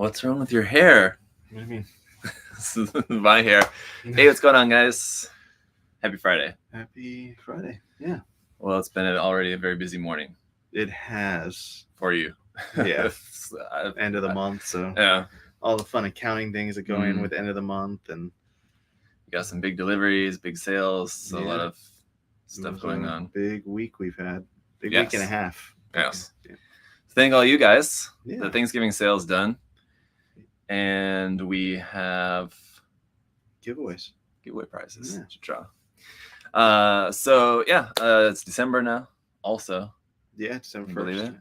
What's wrong with your hair? What do you mean? This is my hair. Hey, what's going on, guys? Happy Friday. Happy Friday. Yeah. Well, it's been already a very busy morning It has. for you. Yeah. It's, End of the month, so yeah. all the fun accounting things that go in with the end of the month, and You got some big deliveries, big sales, a Yeah. lot of it stuff was going a on. Big week we've had. Big Yes. week and a half. Yes. Yeah. Thank all you guys. Yeah. The Thanksgiving sale's done. And we have Giveaways. giveaway prizes Yeah. to draw. So yeah, it's December now. Also, Yeah, December Can you believe 1st. it?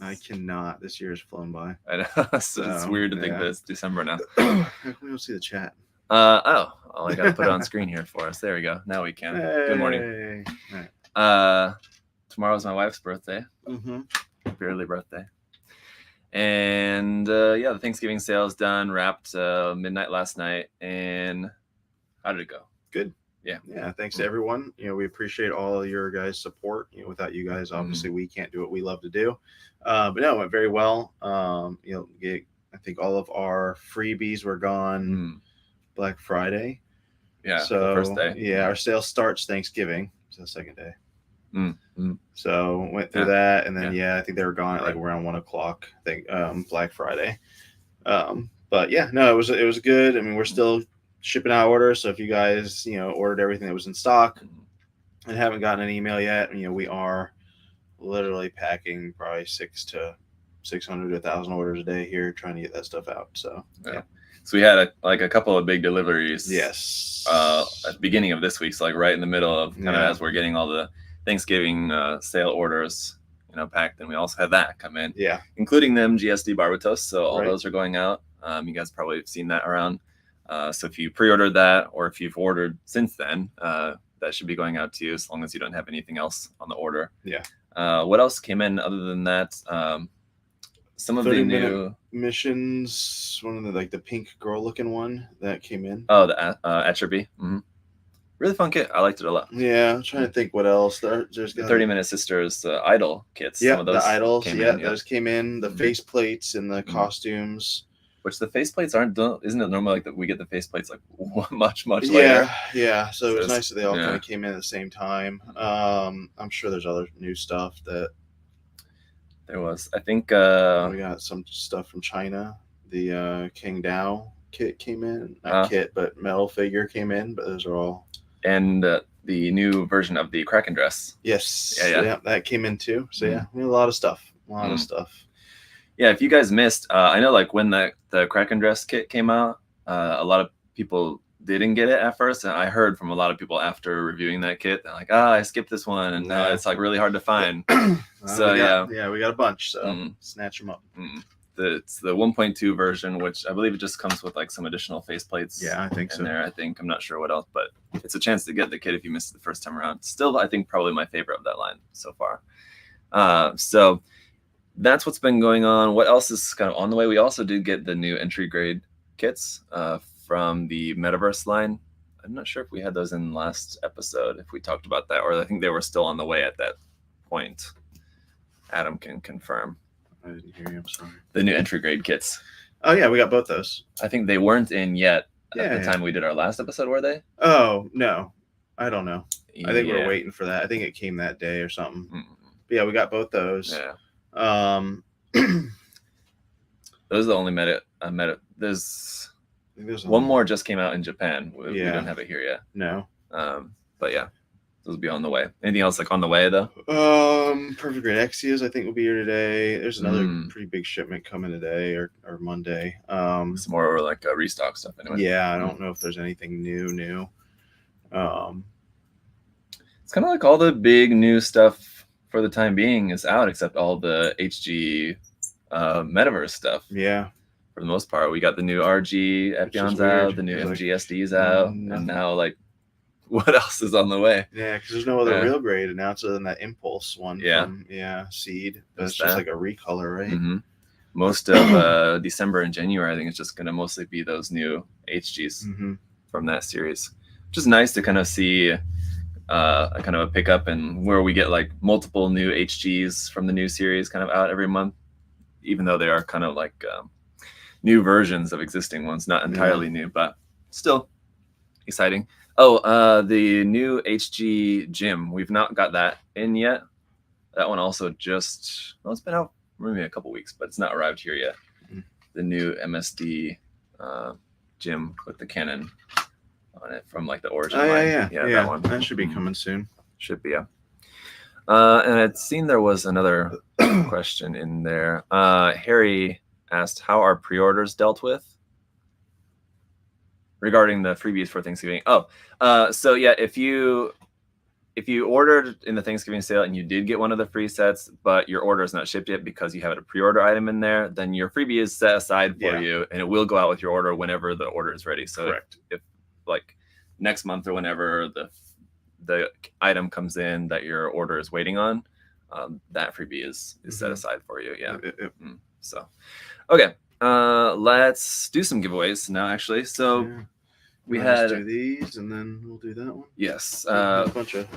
I cannot. This year has flown by. I know, so it's So, weird to think yeah. that it's December now. How come we don't see the chat? Oh, I gotta put it on screen here for us. There we go. Now we can. Good morning. Hey. All right. Tomorrow's my wife's birthday. Mm-hmm. Happy early birthday. And yeah, the Thanksgiving sale's done, wrapped midnight last night. And how did it go? Good. Yeah. Yeah. Thanks to everyone. We appreciate all your guys' support. Without you guys, obviously, we can't do what we love to do. But no, it went very well. I think all of our freebies were gone Black Friday. Yeah. So the first day. Yeah, our sale starts Thanksgiving. So the second day. So went through Yeah. that, and then Yeah. I think they were gone at like Right. around 1:00. I think Black Friday. But yeah, no, it was good. I mean, we're still shipping out orders. So if you guys ordered everything that was in stock and haven't gotten an email yet, we are literally packing probably 600 to 1,000 orders a day here, trying to get that stuff out. So yeah. So we had a couple of big deliveries. Yes. At the beginning of this week, so like right in the middle of kind of Yeah. as we're getting all the Thanksgiving sale orders, packed, and we also had that come in, Yeah. including them GSD Barbatos. So all Right. those are going out. You guys probably have seen that around. So if you pre-ordered that, or if you've ordered since then, that should be going out to you as long as you don't have anything else on the order. Yeah. What else came in other than that? Some of the 30-minute new missions, one of the pink girl looking one that came in. Oh, the Atrophy. Really fun kit. I liked it a lot. Yeah, I'm trying to think what else. There's The 30-minute Sisters idol kits. Yeah, Some of those the idols. came Yeah, in, those came in. The face plates and the costumes. Which the faceplates isn't it normally like that we get the faceplates like much later? Yeah. So it was So nice that they all yeah. kind of came in at the same time. I'm sure there's other new stuff that There was. I think we got some stuff from China. The King Dao kit came in. Not kit, but metal figure came in. But those are all. And the new version of the Kraken dress. Yes. Yeah, that came in too. So yeah, we had a lot of stuff. Of stuff. Yeah, if you guys missed, I know like when the Kraken dress kit came out, a lot of people didn't get it at first, and I heard from a lot of people after reviewing that kit, they're like, I skipped this one, and now it's like really hard to find. So we got a bunch. So snatch them up. It's the 1.2 version, which I believe it just comes with like some additional faceplates. Yeah, I think in so. There, I'm not sure what else, but it's a chance to get the kit if you missed it the first time around. Still, I think probably my favorite of that line so far. So that's what's been going on. What else is kind of on the way? We also did get the new entry grade kits from the Metaverse line. I'm not sure if we had those in last episode, if we talked about that, or I think they were still on the way at that point. Adam can confirm. I didn't hear you. I'm sorry. The new entry grade kits. Oh yeah, we got both those. I think they weren't in yet at the time we did our last episode, were they? Oh no, I don't know. I think we're Yeah. waiting for that. I think it came that day or something. But yeah, we got both those. Yeah. Those are the only meta. There's one more just came out in Japan. We don't have it here yet. No. But yeah, those will be on the way. Anything else like on the way though? Perfect Grade Exias, I think, will be here today. There's another pretty big shipment coming today or Monday. It's more like restock stuff anyway. Yeah, I don't know if there's anything new. It's kind of like all the big new stuff for the time being is out, except all the HG Metaverse stuff. Yeah. For the most part, we got the new RG Epion's out, the new MGSD's out, and now like, what else is on the way? Yeah, because there's no other real grade announced other than that Impulse one. Yeah. From, Seed. But it's just like a recolor, right? Most of December and January, I think it's just going to mostly be those new HGs from that series, which is nice to kind of see a kind of a pickup and where we get like multiple new HGs from the new series kind of out every month, even though they are kind of like new versions of existing ones, not entirely new, but still exciting. Oh, the new HG Gym. We've not got that in yet. That one also just, well, it's been out maybe a couple weeks, but it's not arrived here yet. The new MSD Gym with the cannon on it from like the origin line. Yeah, that one. That should be coming soon. Should be, yeah. And I'd seen there was another question in there. Harry asked, how are pre-orders dealt with? Regarding the freebies for Thanksgiving. So yeah, if you ordered in the Thanksgiving sale and you did get one of the free sets, but your order is not shipped yet because you have a pre-order item in there, then your freebie is set aside for you, and it will go out with your order whenever the order is ready. So if like next month or whenever the item comes in that your order is waiting on, that freebie is set aside for you. Yeah. So, okay. Let's do some giveaways now, actually. So we had do these, and then we'll do that one. Yes, a bunch of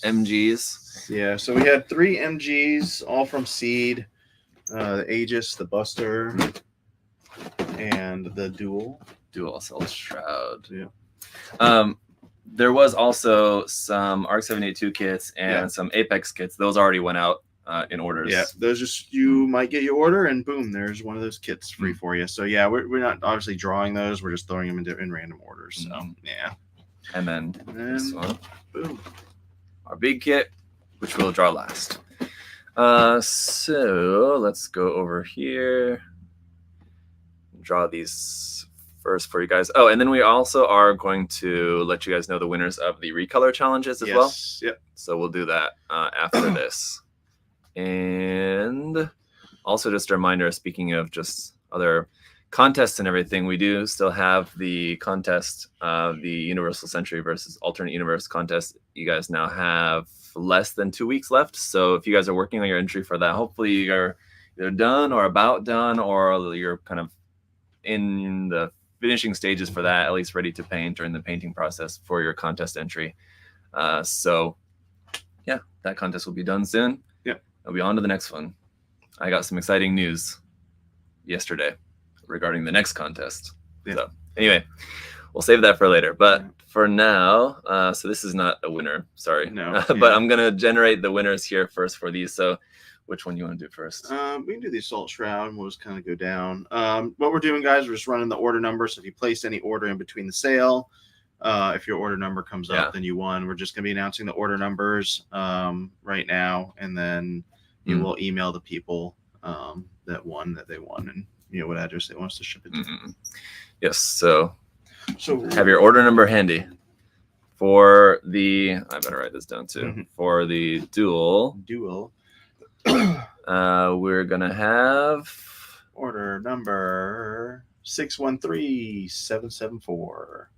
MGs. Yeah, so we had 3 MGs, all from Seed: the Aegis, the Buster, and the Dual Assault Shroud. Yeah. There was also some ARC 782 kits and some Apex kits. Those already went out in orders. Yeah, those just, you might get your order and boom, there's one of those kits free for you. So yeah, we're not obviously drawing those. We're just throwing them in random orders. So yeah. And then this one, boom, our big kit, which we'll draw last. So let's go over here. Draw these first for you guys. Oh, and then we also are going to let you guys know the winners of the Recolor challenges as well. Yep. So we'll do that after this. And also just a reminder, speaking of just other contests and everything, we do still have the contest, the Universal Century versus Alternate Universe contest. You guys now have less than 2 weeks left. So if you guys are working on your entry for that, hopefully you're either done or about done, or you're kind of in the finishing stages for that, at least ready to paint or in the painting process for your contest entry. So yeah, that contest will be done soon. Yep. I'll be on to the next one. I got some exciting news yesterday regarding the next contest. Yeah. So anyway, we'll save that for later. But for now, so this is not a winner, sorry. No. But I'm gonna generate the winners here first for these. So which one you want to do first? We can do the Assault Shroud, and we'll just kind of go down. What we're doing, guys, we're just running the order number. So if you placed any order in between the sale, if your order number comes up, then you won. We're just going to be announcing the order numbers right now, and then you will email the people that won, that they won, and what address they want us to ship it to. Yes. So have your order number handy for the. I better write this down too. For the dual. We're gonna have order number 613774.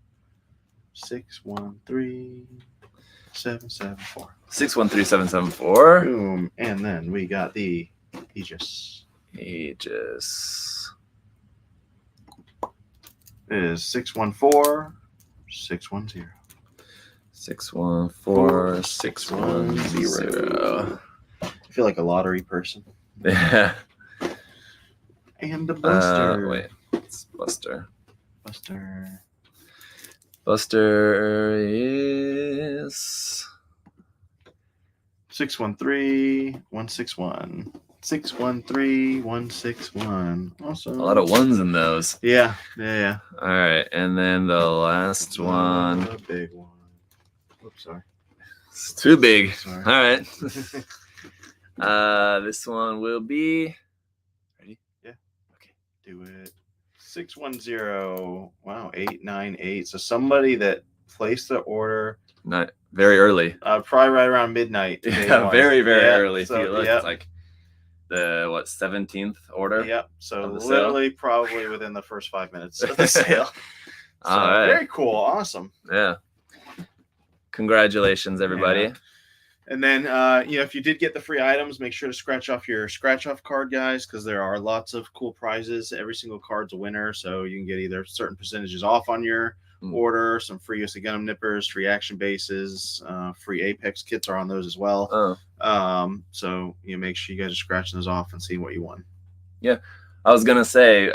613774. 613774. Boom. And then we got the Aegis. It is 614610. 614610. I feel like a lottery person. Yeah. And the Buster. Wait, it's Buster. Buster is 613161. 613161. Awesome. A lot of ones in those. Yeah. All right, and then the last one. A big one. Oops, sorry. It's too big. Sorry. All right. This one will be ready. Yeah. Okay. Do it. 610. Wow, 898. So somebody that placed the order not very early. Probably right around midnight. Yeah, very early. So, It's like the 17th order. Yep. So literally probably within the first 5 minutes of the sale. All right. Very cool. Awesome. Yeah. Congratulations, everybody. Yeah. And then, if you did get the free items, make sure to scratch off your scratch-off card, guys, because there are lots of cool prizes. Every single card's a winner, so you can get either certain percentages off on your order, some free USA Gundam nippers, free action bases, free Apex kits are on those as well. So make sure you guys are scratching those off and seeing what you won. Yeah. I was gonna say,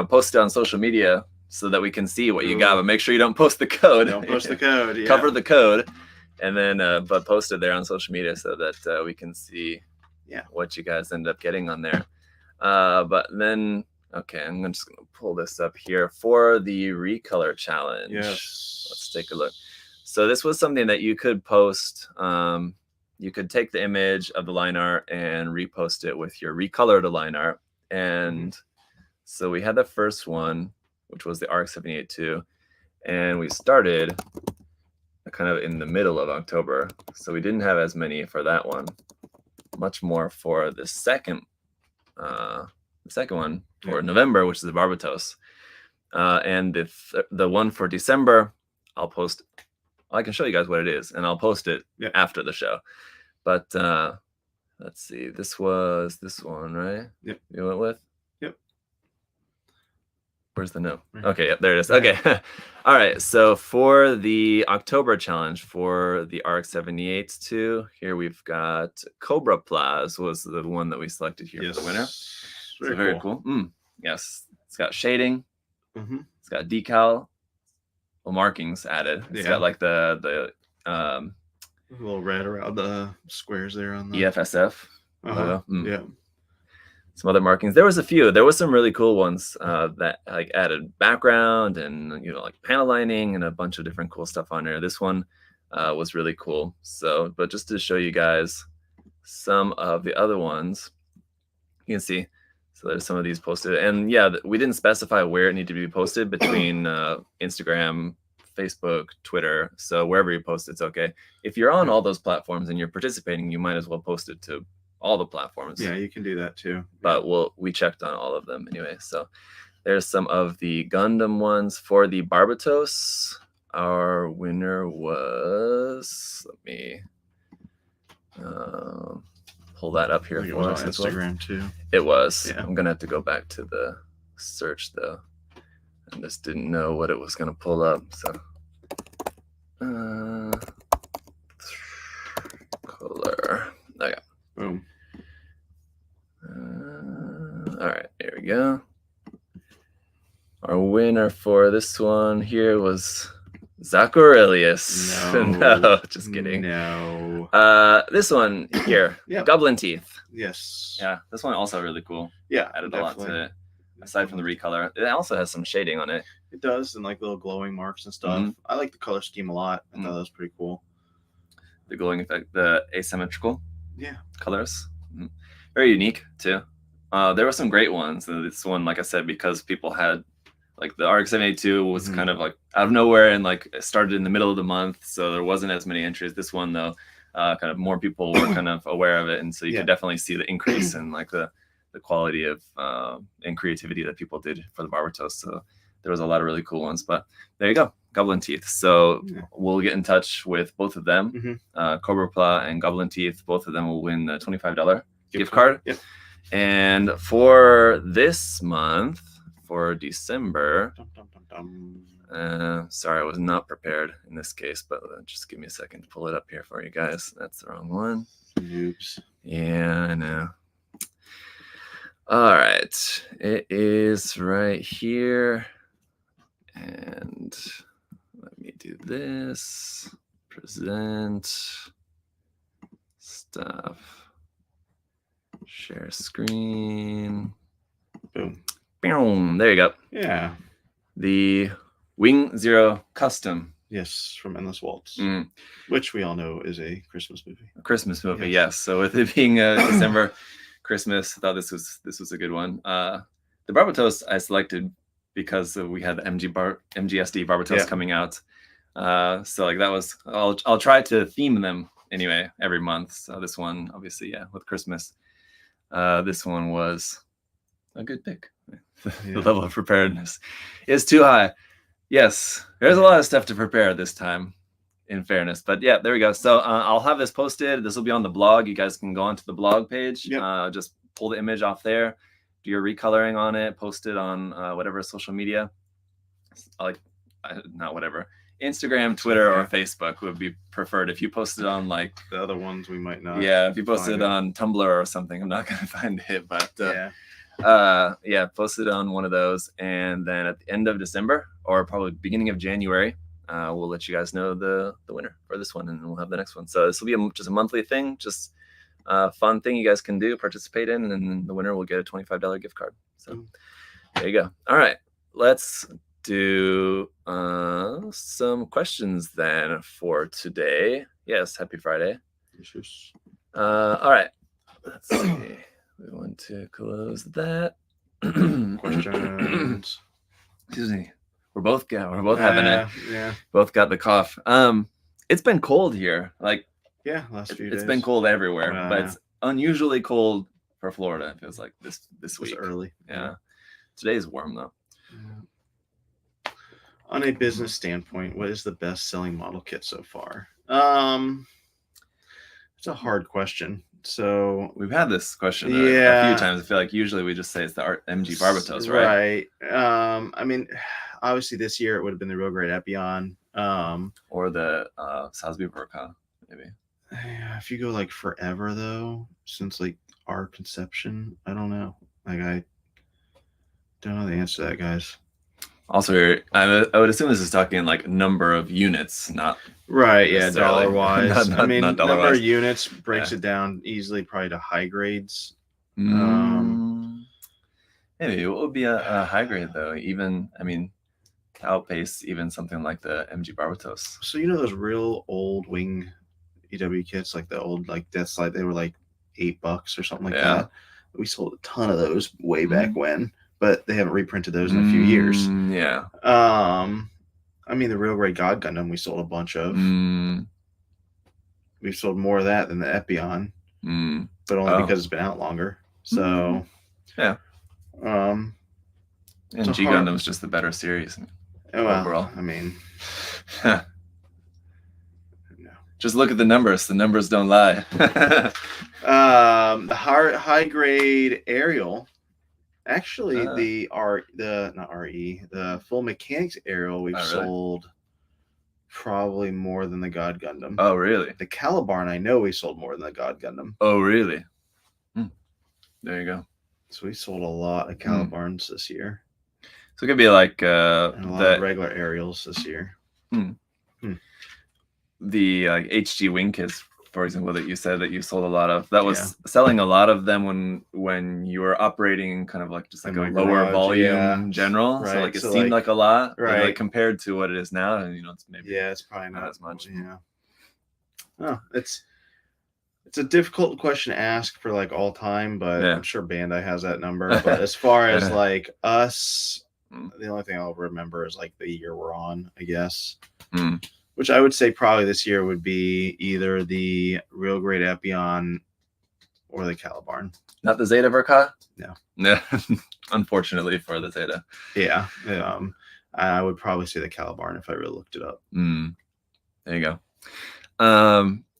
post it on social media so that we can see what you got, but make sure you don't post the code. Don't post the code. Yeah. Cover the code, and then but post it there on social media so that we can see what you guys end up getting on there. But then, okay, I'm just gonna pull this up here for the Recolor challenge. Yes. Let's take a look. So this was something that you could post. You could take the image of the line art and repost it with your recolored line art. And so we had the first one, which was the RX-78-2, and we started kind of in the middle of October. So we didn't have as many for that one. Much more for the second one for November, which is the Barbatos. And the one for December, I'll post. I can show you guys what it is, and I'll post it after the show. But let's see. This was this one, right? Yep. You went with? Yep. Where's the note? Okay, yep, there it is. Okay. All right. So for the October challenge for the RX-78-2, here we've got Cobra Plaz was the one that we selected here for the winner. Very cool. Yes. It's got shading. It's got decal. Markings added. It's got like the a little red around the squares there on the EFSF. Yeah. Some other markings. There was a few. There was some really cool ones that like added background and like panel lining and a bunch of different cool stuff on there. This one was really cool. So, but just to show you guys some of the other ones, you can see. So there's some of these posted, and we didn't specify where it needed to be posted between Instagram, Facebook, Twitter. So wherever you post, it's okay. If you're on all those platforms and you're participating, you might as well post it to all the platforms. Yeah, you can do that too. But we checked on all of them anyway. So there's some of the Gundam ones for the Barbatos. Our winner was, let me pull that up here for us. Instagram too. It was. Yeah. I'm gonna have to go back to the search though. I just didn't know what it was gonna pull up. So color. Okay. Boom. All right, there we go. Our winner for this one here was ZakuAurelius. No, just kidding. No. This one here, Goblin Teeth. Yes. Yeah, this one also really cool. Yeah, added definitely a lot to it. Aside from the recolor, it also has some shading on it. It does, and like little glowing marks and stuff. I like the color scheme a lot. I thought that was pretty cool. The glowing effect, the asymmetrical colors, very unique too. There were some great ones. This one, like I said, because people had like the RX-78-2 was kind of like out of nowhere and like it started in the middle of the month, so there wasn't as many entries. This one though, kind of more people were kind of aware of it, and so you could definitely see the increase in like the quality of and creativity that people did for the Barbatos. So there was a lot of really cool ones. But there you go, Goblin Teeth. So we'll get in touch with both of them, Cobra Pla and Goblin Teeth. Both of them will win the $25 gift card. Yep. And for this month, for December, sorry, I was not prepared in this case, but just give me a second to pull it up here for you guys. That's the wrong one. Oops. Yeah, I know. All right, it is right here. And let me do this. Present stuff. Share screen. Boom. Boom. There you go. Yeah. The Wing Zero Custom. Yes, from Endless Waltz, which we all know is a Christmas movie. A Christmas movie, yes. So with it being December, Christmas, I thought this was a good one. The Barbatos I selected because we had the MGSD Barbatos coming out. So like that was, I'll try to theme them anyway every month. So this one, obviously, with Christmas. This one was a good pick. The level of preparedness is too high. Yes, there's a lot of stuff to prepare this time, in fairness. But yeah, there we go. So I'll have this posted. This will be on the blog. You guys can go onto the blog page. Just pull the image off there, do your recoloring on it, post it on whatever social media. Not whatever. Instagram, Twitter, or Facebook would be preferred. If you posted on like the other ones, we might not. Yeah, if you posted on Tumblr or something, I'm not going to find it. But Yeah, post it on one of those, and then at the end of December or probably beginning of January, we'll let you guys know the winner for this one, and we'll have the next one. So this will be just a monthly thing, just a fun thing you guys can do, participate in, and then the winner will get a $25 gift card. So there you go. All right, let's do some questions then for today. Yes, happy Friday. All right, let's see. We want to close that. Questions. Excuse me. We're both having it. Yeah. Both got the cough. It's been cold here. Like, yeah, last few days. It's been cold everywhere, but it's unusually cold for Florida. It feels like this week. It's early. Yeah. Today's warm though. Yeah. On a business standpoint, what is the best selling model kit so far? It's a hard question. So we've had this question a few times. I feel like usually we just say it's the MG Barbatos, right? Right. I mean, obviously this year it would have been the real great Epion. Or the Salisbury Burka, maybe. Yeah, if you go like forever though, since like our conception, I don't know. Like I don't know the answer to that, guys. Also, I would assume this is talking like number of units, not right. Yeah, dollar wise. not I mean, not number of units breaks it down easily, probably to high grades. Maybe what would be a high grade though? Even to outpace even something like the MG Barbatos. So you know those real old wing EW kits, like the old like Death Slide, they were like $8 or something like that. We sold a ton of those way back when, but they haven't reprinted those in a few years. Yeah. I mean, the real great God Gundam we sold a bunch of. We've sold more of that than the Epion, but only because it's been out longer. So yeah. And G Gundam's just the better series overall. I mean, just look at the numbers. The numbers don't lie. The high grade aerial, actually, the full mechanics aerial we've sold probably more than the God Gundam. Oh, really? The Calibarn, I know we sold more than the God Gundam. Oh, really? There you go. So we sold a lot of Calibarns this year. So it could be like and a lot of regular aerials this year. The HG wing kits, for example, that you said that you sold a lot of. That was selling a lot of them when you were operating kind of like just like a lower volume general. Right. So like it seemed like a lot, right? Like compared to what it is now, and it's maybe it's probably not as much. Yeah. Oh, it's a difficult question to ask for like all time, but I'm sure Bandai has that number. But as far as like us, the only thing I'll remember is like the year we're on, I guess. Which I would say probably this year would be either the real great Epion or the Calibarn. Not the Zeta Verka? No. Unfortunately for the Zeta. Yeah. I would probably say the Calibarn if I really looked it up. There you go.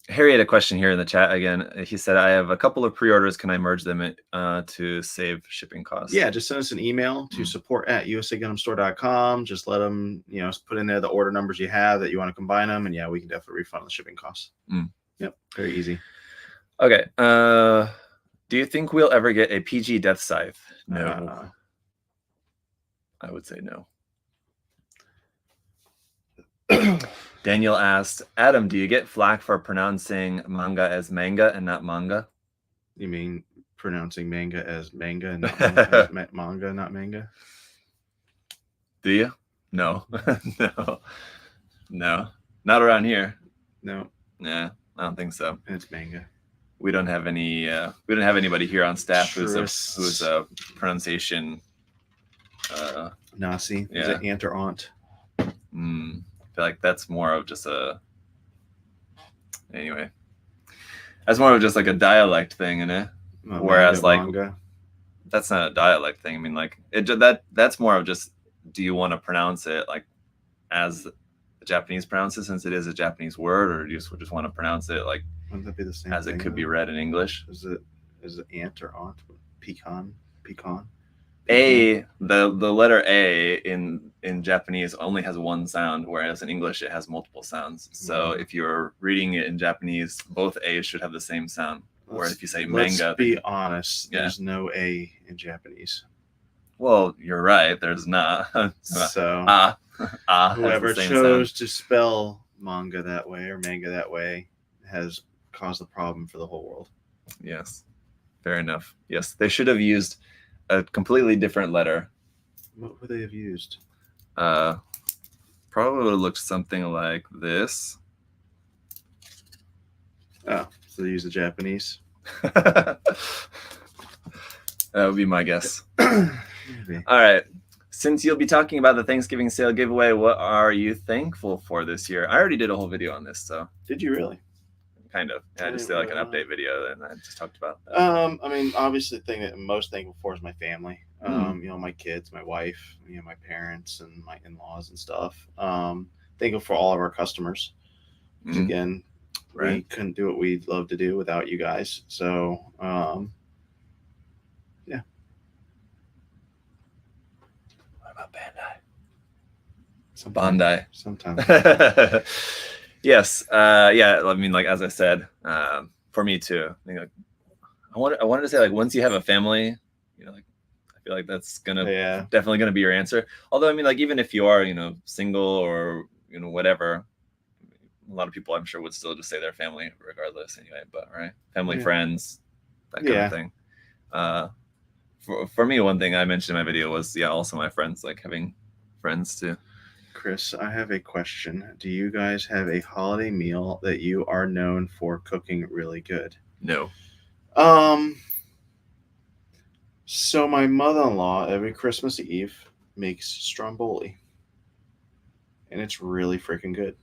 Harry had a question here in the chat again. He said, I have a couple of pre-orders. Can I merge them to save shipping costs? Yeah, just send us an email to support@usagundamstore.com. Just let them, put in there the order numbers you have that you want to combine them. And we can definitely refund the shipping costs. Yep, very easy. Okay. Do you think we'll ever get a PG Death Scythe? No. I would say no. Daniel asked, Adam, do you get flack for pronouncing manga as manga and not manga? You mean pronouncing manga as manga and not manga, manga, not manga? Do you? No. No. Not around here. No. Yeah, I don't think so. It's manga. We don't have any. We don't have anybody here on staff who's a pronunciation. Nasi. Is it aunt or aunt? I feel like that's more of just anyway. That's more of just like a dialect thing, isn't it? Whereas like manga. That's not a dialect thing. I mean, like that's more of just, do you want to pronounce it like as the Japanese pronounce it, since it is a Japanese word, or do you just want to pronounce it like wouldn't that be the same as thing, it could be read in English? Is it aunt or aunt? Pecan? The letter A in Japanese only has one sound, whereas in English it has multiple sounds. So if you're reading it in Japanese, both A's should have the same sound. or if you say let's manga. be honest. Yeah. There's no A in Japanese. Well, you're right. There's not. So has whoever the same chose sound. to spell manga that way or manga that way has caused a problem for the whole world. Yes, fair enough. Yes, they should have used a completely different letter. What would they have used? Probably would have looked something like this. Oh, so they use the Japanese. That would be my guess. Maybe. All right. Since you'll be talking about the Thanksgiving sale giveaway, what are you thankful for this year? I already did a whole video on this, so Did you really? kind of. I just did like an update video and I just talked about that. I mean, obviously, the thing that I'm most thankful for is my family. You know, my kids, my wife, you know, my parents, and my in-laws and stuff. Thankful for all of our customers. 'Cause again, Right. we couldn't do what we'd love to do without you guys. So, yeah. What about Bandai? Sometimes. Bandai. Sometimes. Yes. Yeah. I mean, like as I said, for me too. I think like, I wanted to say like once you have a family, you know, like I feel like that's definitely gonna be your answer. Although I mean, like even if you are, you know, single or you know whatever, a lot of people I'm sure would still just say their family regardless anyway. But right, family, friends, that kind of thing. For me, one thing I mentioned in my video was also my friends, like having friends too. Chris, I have a question. Do you guys have a holiday meal that you are known for cooking really good? No. So my mother-in-law every Christmas Eve makes stromboli, and it's really freaking good.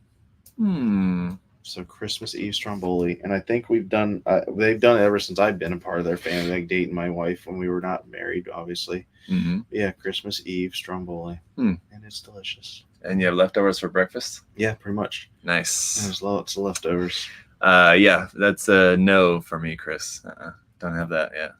So Christmas Eve stromboli, and I think they've done it ever since I've been a part of their family, like dating my wife when we were not married, obviously. Yeah, Christmas Eve stromboli, and it's delicious. And you have leftovers for breakfast? Yeah, pretty much. Nice. And there's lots of leftovers. Yeah, that's a no for me, Chris. Don't have that yet.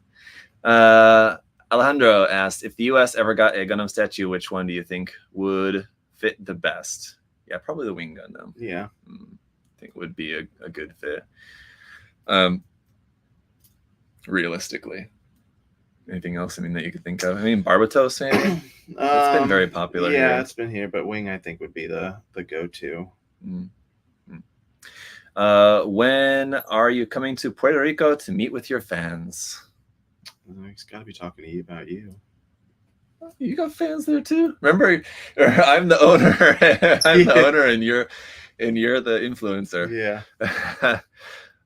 Alejandro asked, if the U.S. ever got a Gundam statue, which one do you think would fit the best? Yeah, probably the Wing Gundam. Yeah. I think would be a good fit. Realistically. Anything else, I mean, that you could think of? I mean, Barbatos, maybe? It's been very popular here. Yeah, it's been here, but Wing, I think, would be the go-to. When are you coming to Puerto Rico to meet with your fans? He's got to be talking to you about you. You got fans there too? Remember, I'm the owner. I'm the owner, and you're the influencer. Yeah.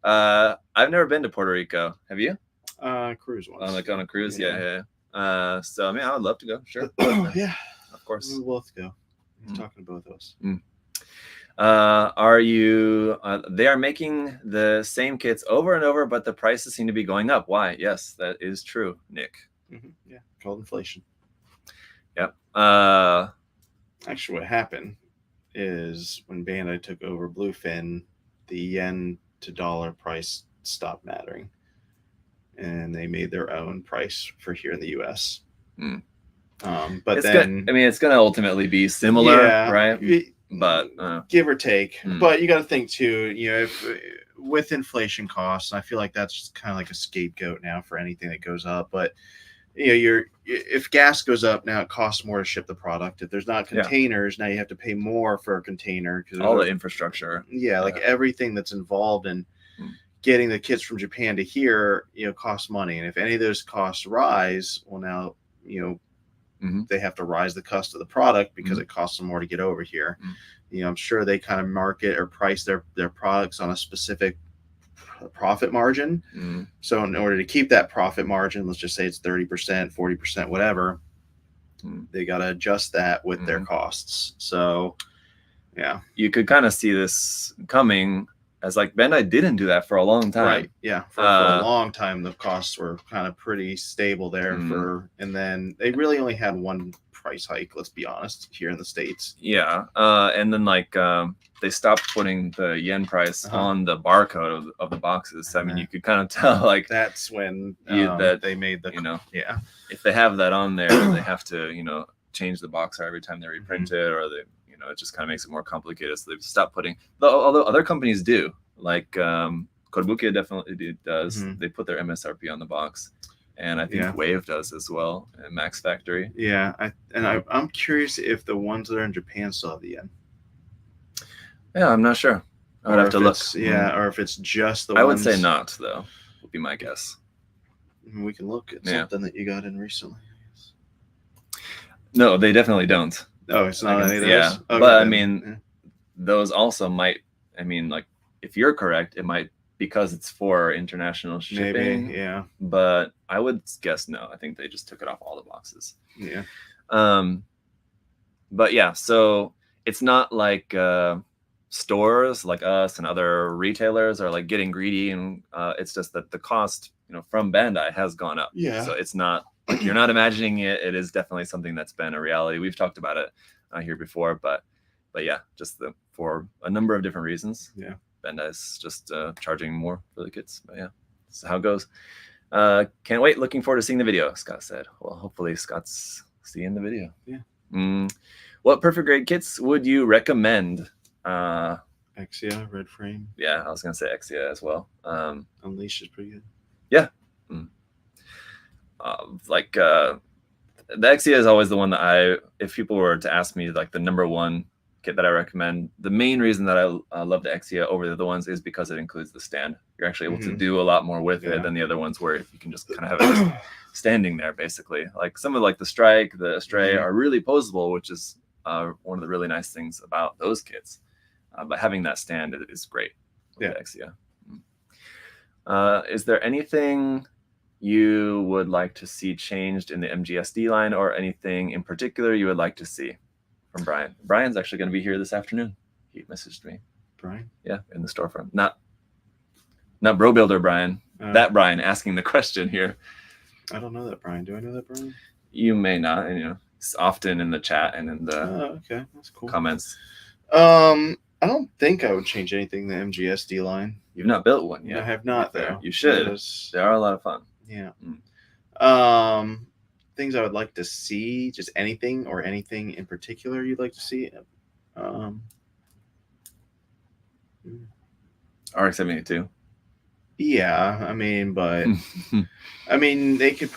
I've never been to Puerto Rico. Have you? Cruise once. Like on a cruise? Yeah. So I mean, I would love to go. Sure. Yeah. Of course. We will have to go. He's talking to both of us. Are you? They are making the same kits over and over, but the prices seem to be going up. Why? Yes, that is true, Nick. Yeah, called inflation. Yep. Actually, what happened is when Bandai took over Bluefin, the yen to dollar price stopped mattering, and they made their own price for here in the U.S. But it's then, I mean, it's going to ultimately be similar, right? But give or take. But you got to think too. You know, if with inflation costs, I feel like that's kind of like a scapegoat now for anything that goes up. But you know, if gas goes up now, it costs more to ship the product. If there's not containers, now you have to pay more for a container because all the infrastructure. Yeah, like everything that's involved in getting the kits from Japan to here, you know, costs money. And if any of those costs rise, well, now you know. They have to rise the cost of the product because it costs them more to get over here. You know, I'm sure they kind of market or price their products on a specific profit margin. So in order to keep that profit margin, let's just say it's 30%, 40%, whatever, they got to adjust that with their costs. So, yeah. You could kind of see this coming as like Bandai didn't do that for a long time. Right. Yeah. For a long time, the costs were kind of pretty stable there and then they really only had one price hike, let's be honest, here in the States. Yeah. And then like they stopped putting the yen price on the barcode of the boxes. I mean, you could kind of tell like that's when that they made the, you know, yeah, if they have that on there, they have to, you know, change the box every time they reprint it, or they, it just kind of makes it more complicated. So they've stopped putting, although other companies do, like Kotobukiya definitely does. Mhm. They put their MSRP on the box, and I think Yeah. Wave does as well, and Max Factory. Yeah, I'm curious if the ones that are in Japan still have the yen. Yeah, I'm not sure. I would Or have to if look. it's- Yeah, or if it's just the I ones. would say not, though. Would be my guess. We can look at Yeah. something that you got in recently. No, they definitely don't. Oh, it's not any of those? Yeah, Okay, but I then. mean, Yeah. those also might. I mean, like if you're correct, it might because it's for international shipping. Maybe, yeah. But I would guess no. I think they just took it off all the boxes. Yeah. But yeah, so it's not like stores like us and other retailers are like getting greedy, and it's just that the cost, from Bandai has gone up. Yeah. So it's not like you're not imagining it. It is definitely something that's been a reality. We've talked about it here before, but yeah, just for a number of different reasons. Yeah. Bandai's just charging more for the kits. But yeah, this is how it goes. Can't wait. Looking forward to seeing the video, Scott said. Well, hopefully Scott's seeing the video. Yeah. What perfect grade kits would you recommend? Exia, red frame. Yeah, I was gonna say Exia as well. Unleashed is pretty good. Yeah. The Exia is always the one that if people were to ask me like the number one kit that I recommend, the main reason that I love the Exia over the other ones is because it includes the stand. You're actually able to do a lot more with it than the other ones, where you can just kind of have it just standing there, basically. Like some of like the Strike, the Stray are really posable, which is one of the really nice things about those kits. But having that stand is great with the Exia. Is there anything you would like to see changed in the MGSD line, or anything in particular you would like to see? From Brian. Brian's actually going to be here this afternoon. He messaged me. Brian? Yeah, in the storefront. Not Bro Builder Brian. That Brian asking the question here. I don't know that Brian. Do I know that Brian? You may not. And it's often in the chat and in the okay, that's cool. comments. I don't think I would change anything in the MGSD line. You've not built one yet. I have not, though. You should. They are a lot of fun. Yeah. Things I would like to see, just anything or anything in particular you'd like to see. RX-72. Yeah, I mean, but I mean, they could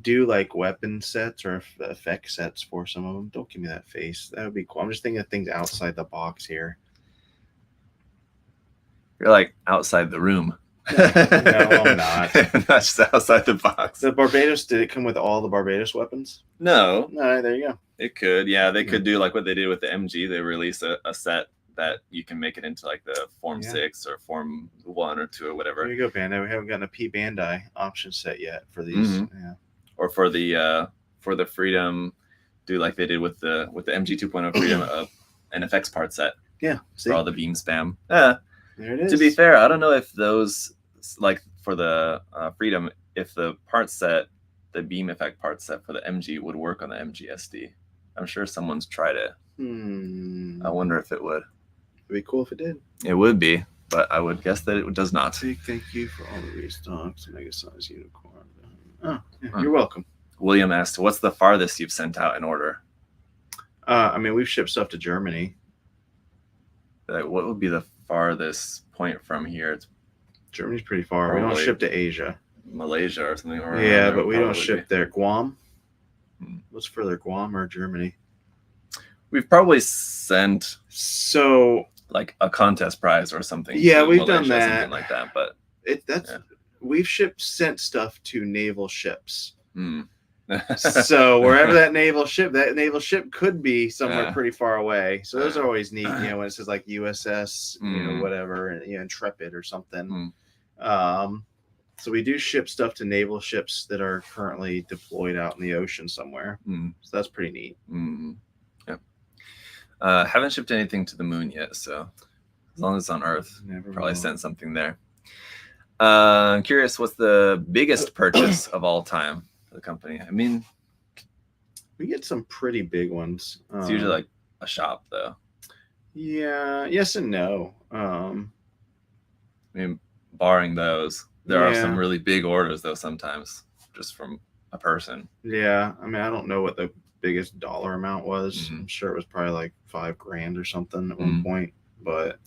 do like weapon sets or effect sets for some of them. Don't give me that face. That would be cool. I'm just thinking of things outside the box here. You're like outside the room. No, I'm not. That's just outside the box. The Barbados, did it come with all the Barbados weapons? No. All right, there you go. It could. Yeah, they could do like what they did with the MG. They release a set that you can make it into like the Form 6 or Form 1 or 2 or whatever. There you go, Bandai. We haven't gotten a P Bandai option set yet for these. Yeah. Or for the Freedom, do like they did with the MG 2.0 Freedom, an FX part set. Yeah. See? For all the beam spam. Yeah. There it is. To be fair, I don't know if those, like for the Freedom, if the part set, the beam effect part set for the MG would work on the MGSD. I'm sure someone's tried it. I wonder if it would. It'd be cool if it did. It would be, but I would guess that it does not. Thank you for all the restocks. Mega size unicorn. Oh, yeah, you're welcome. William asked, "What's the farthest you've sent out in order?" I mean, we've shipped stuff to Germany. What would be the farthest point from here? Germany's pretty far. We don't ship to Asia. Malaysia or something. Yeah, but we don't ship there. Guam? What's further, Guam or Germany? We've probably sent like a contest prize or something. Yeah, we've Malaysia, done that. Something like that, but we've sent stuff to naval ships. So wherever that naval ship could be somewhere pretty far away. So those are always neat, when it says like USS, whatever, Intrepid or something. So we do ship stuff to naval ships that are currently deployed out in the ocean somewhere. So that's pretty neat. Yeah. Haven't shipped anything to the moon yet, so as long as it's on Earth, probably sent something there. I'm curious, what's the biggest purchase of all time for the company? I mean, we get some pretty big ones. It's usually like a shop, though. Yeah, yes and no. I mean, barring those, there are some really big orders, though, sometimes just from a person. Yeah, I mean, I don't know what the biggest dollar amount was. I'm sure it was probably like $5,000 or something at one point, but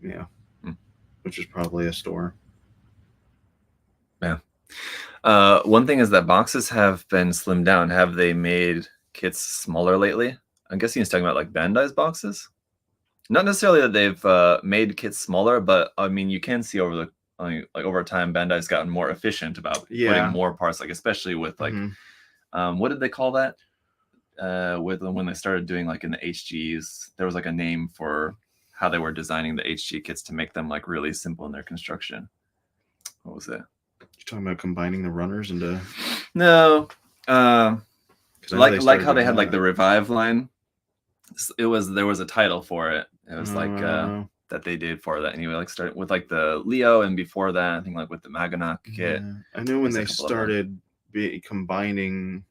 Yeah. Hmm. Which is probably a store. Yeah. One thing is that boxes have been slimmed down. Have they made kits smaller lately? I'm guessing he's talking about like Bandai's boxes. Not necessarily that they've made kits smaller, but I mean you can see over over time Bandai's gotten more efficient about putting more parts, like especially with like what did they call that? With when they started doing like in the HGs, there was like a name for how they were designing the HG kits to make them like really simple in their construction. What was it? You're talking about combining the runners into no, like how they had like the Revive line. There was a title for it. It was like that they did for that, and you like started with like the Leo, and before that, I think like with the Maganok kit. I know when they started combining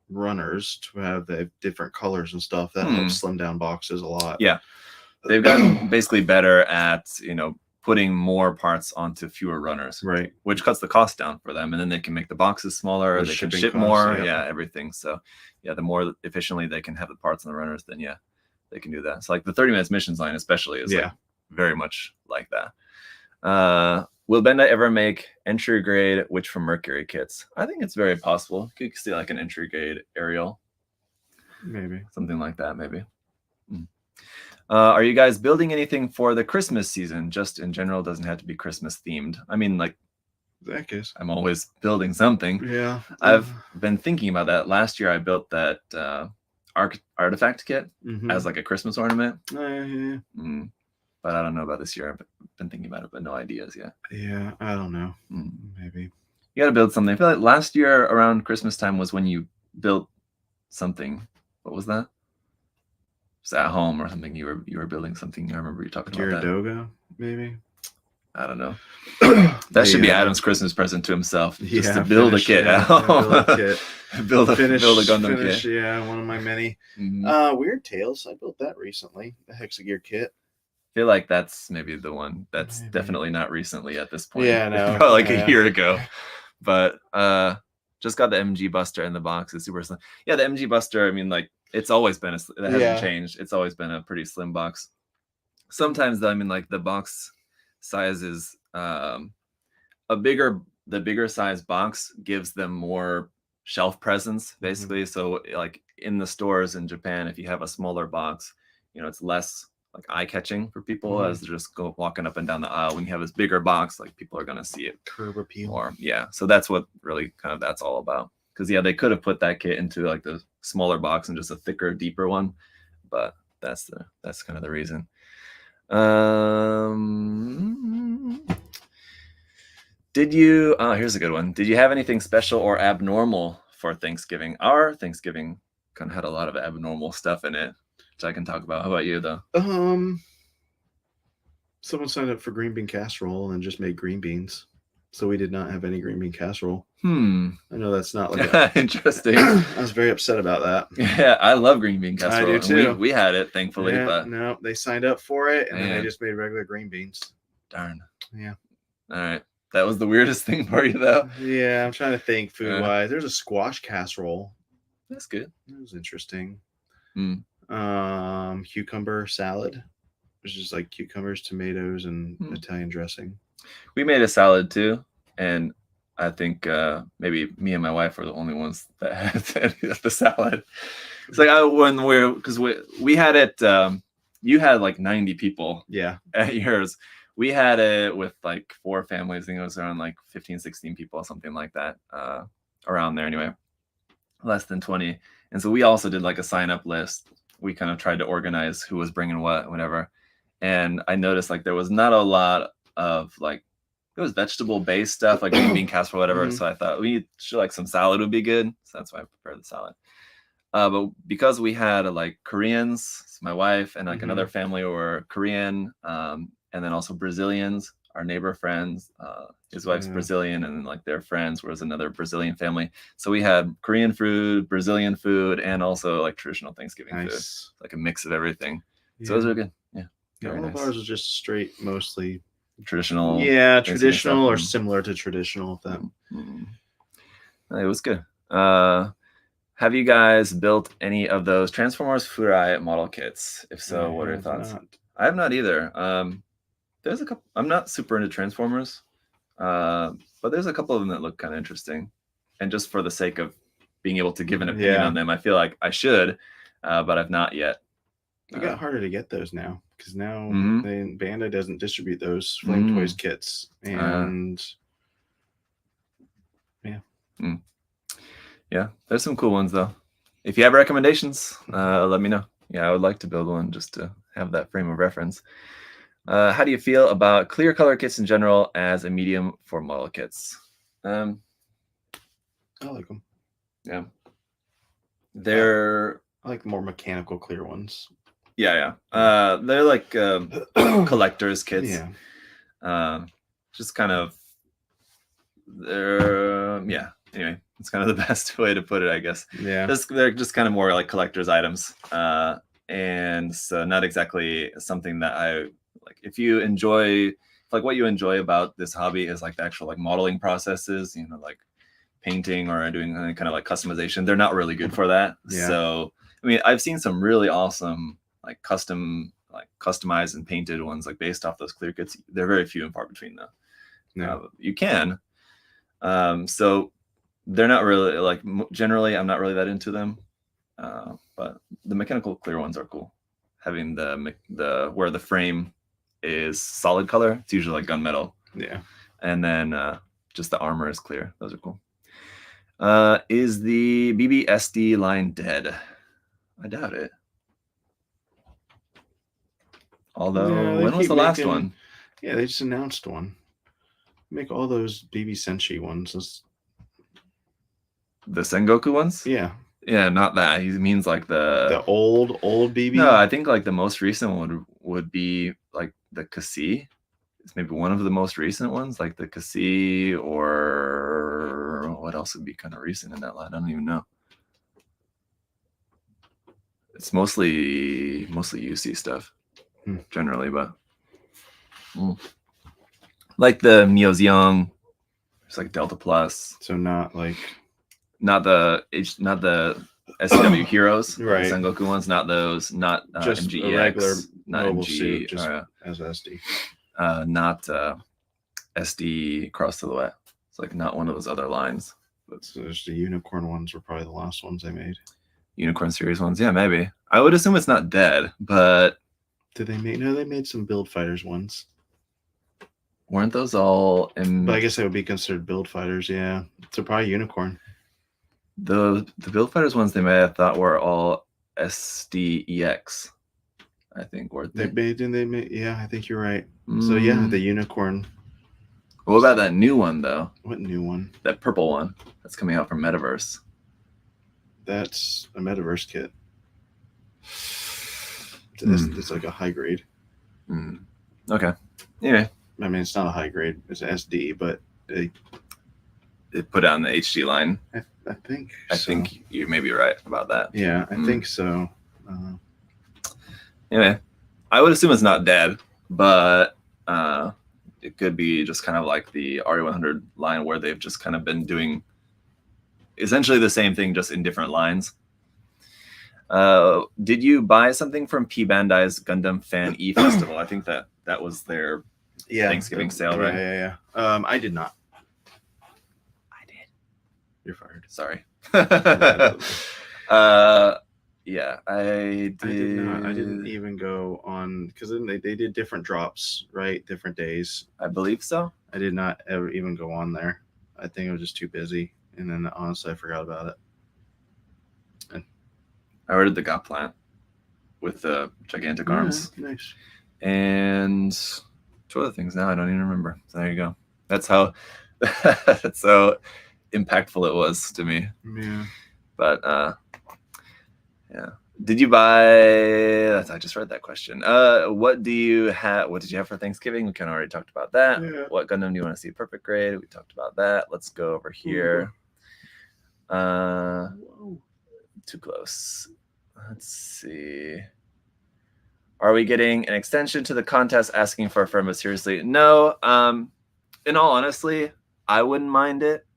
runners to have the different colors and stuff, that helps slim down boxes a lot. Yeah, they've gotten basically better at putting more parts onto fewer runners, right? Which cuts the cost down for them, and then they can make the boxes smaller. They can ship more, everything. So yeah, the more efficiently they can have the parts on the runners, then yeah, they can do that. So like the 30 minutes missions line especially is like very much like that. Will Bandai ever make entry grade Witch from Mercury kits? I think it's very possible. You could see like an entry grade Ariel, maybe something like that, maybe. Are you guys building anything for the Christmas season? Just in general, doesn't have to be Christmas themed. I mean, like, I'm always building something. Yeah. I've been thinking about that. Last year, I built that artifact kit as like a Christmas ornament. But I don't know about this year. I've been thinking about it, but no ideas yet. Yeah, I don't know. Maybe. You got to build something. I feel like last year around Christmas time was when you built something. What was that? Just at home or something. You were building something. I remember you talking about that. Gyaradoga, maybe. I don't know. That should be Adam's Christmas present to himself. Just to build a kit. Build a Gundam kit. Yeah, one of my many. Weird Tales. I built that recently. The Hexagear kit. I feel like that's maybe the one that's definitely not recently at this point. Yeah, no. Probably like a year ago. But just got the MG Buster in the box. It's super slim. Yeah, the MG Buster, I mean, like, it's always been, it hasn't changed. It's always been a pretty slim box. Sometimes, though, I mean, like, the box size is the bigger size box gives them more shelf presence, basically. So, like, in the stores in Japan, if you have a smaller box, it's less like eye-catching for people as they're just walking up and down the aisle. When you have this bigger box, like people are gonna see it curb appeal more. Yeah, so that's what really kind of that's all about. Because they could have put that kit into like the smaller box and just a thicker, deeper one, but that's kind of the reason. Did you? Here's a good one. Did you have anything special or abnormal for Thanksgiving? Our Thanksgiving kind of had a lot of abnormal stuff in it, which I can talk about. How about you, though? Someone signed up for green bean casserole and just made green beans, so we did not have any green bean casserole. I know that's not like interesting. I was very upset about that. Yeah, I love green bean casserole. I do too. We had it, thankfully, but no, they signed up for it and then they just made regular green beans. Darn. Yeah. All right. That was the weirdest thing for you, though. Yeah, I'm trying to think food-wise. There's a squash casserole. That's good. That was interesting. Cucumber salad, which is like cucumbers, tomatoes, and Italian dressing. We made a salad too, and I think maybe me and my wife were the only ones that had the salad. It's like because we had it. You had like 90 people. Yeah. At yours. We had it with like 4 families. I think it was around like 15, 16 people, something like that. Around there anyway. Less than 20. And so we also did like a sign-up list. We kind of tried to organize who was bringing what, whatever. And I noticed like there was not a lot of like, it was vegetable-based stuff, like green bean casserole, whatever. So I thought we should like some salad would be good. So that's why I prepared the salad. But because we had like Koreans, my wife and like another family were Korean, and then also Brazilians, our neighbor friends, his wife's Brazilian, and then like their friends was another Brazilian family. So we had Korean food, Brazilian food, and also like traditional Thanksgiving food, like a mix of everything. So those are good. Yeah, all of ours was just straight, mostly traditional. Yeah, traditional or similar to traditional. It was good. Have you guys built any of those Transformers Furai model kits? If so, what are your thoughts? I have not either. There's a couple. I'm not super into Transformers, but there's a couple of them that look kind of interesting. And just for the sake of being able to give an opinion on them, I feel like I should, but I've not yet. It got harder to get those now because now Bandai doesn't distribute those Flame Toys kits, and yeah, there's some cool ones though. If you have recommendations, let me know. Yeah, I would like to build one just to have that frame of reference. How do you feel about clear color kits in general as a medium for model kits? I like them. Yeah, I like the more mechanical clear ones. Yeah. They're like collector's kits. Yeah. Just kind of. Anyway, it's kind of the best way to put it, I guess. Yeah. They're just kind of more like collector's items, and so not exactly something that I like. If you enjoy, like what you enjoy about this hobby is like the actual like modeling processes, like painting or doing any kind of like customization. They're not really good for that. Yeah. So I mean, I've seen some really awesome like customized and painted ones like based off those clear kits. They're very few and far between though. Yeah. You can. So they're not really like generally I'm not really that into them, but the mechanical clear ones are cool. Having the where the frame is solid color, it's usually like gunmetal. Yeah. And then just the armor is clear. Those are cool. Is the BBSD line dead? I doubt it. Although, when was the last one? Yeah, they just announced one. Make all those BB Senshi ones. The Sengoku ones? Yeah. Yeah, not that. He means like the old BB. No, I think like the most recent one would be like the Kasi. It's maybe one of the most recent ones, like the Kasi, or what else would be kind of recent in that line? I don't even know. It's mostly UC stuff, generally, but like the Mioziong, it's like Delta Plus. So not the SCW Heroes, right? The Sengoku ones, not those, not just MGEX, a regular not mobile MG, suit, just as SD. Not SD Cross Silhouette. It's like not one of those other lines. But so just the Unicorn ones were probably the last ones they made. Unicorn series ones, yeah, maybe. I would assume it's not dead, but did they make? No, they made some Build Fighters ones. Weren't those all in? But I guess they would be considered Build Fighters, yeah. So probably Unicorn. The Build Fighters ones they may have thought were all SDEX. I think were they made yeah, I think you're right. So yeah, the Unicorn. What about that new one though? What new one? That purple one that's coming out from Metaverse. That's a Metaverse kit. It's like a high grade. Okay. Anyway. I mean, it's not a high grade. It's an SD, but they put out in the HD line. I think. I think you may be right about that. Yeah, I think so. Anyway, I would assume it's not dead, but it could be just kind of like the RE100 line where they've just kind of been doing essentially the same thing, just in different lines. Did you buy something from P Bandai's Gundam Fan E Festival? I think that was their Thanksgiving sale, right? Yeah. I did not. I did. You're fired. Sorry. Yeah, I did. I did not. I didn't even go on because then they did different drops, right? Different days. I believe so. I did not ever even go on there. I think I was just too busy, and then honestly, I forgot about it. And I ordered the GOT plant with the gigantic arms. Nice. And two other things now I don't even remember. So there you go. That's how impactful it was to me. Yeah. But yeah. Did you buy? I just read that question. What did you have for Thanksgiving? We kind of already talked about that. Yeah. What Gundam do you want to see? Perfect grade. We talked about that. Let's go over here. Too close. Let's see. Are we getting an extension to the contest asking for a firm? But seriously, no. In all honesty, I wouldn't mind it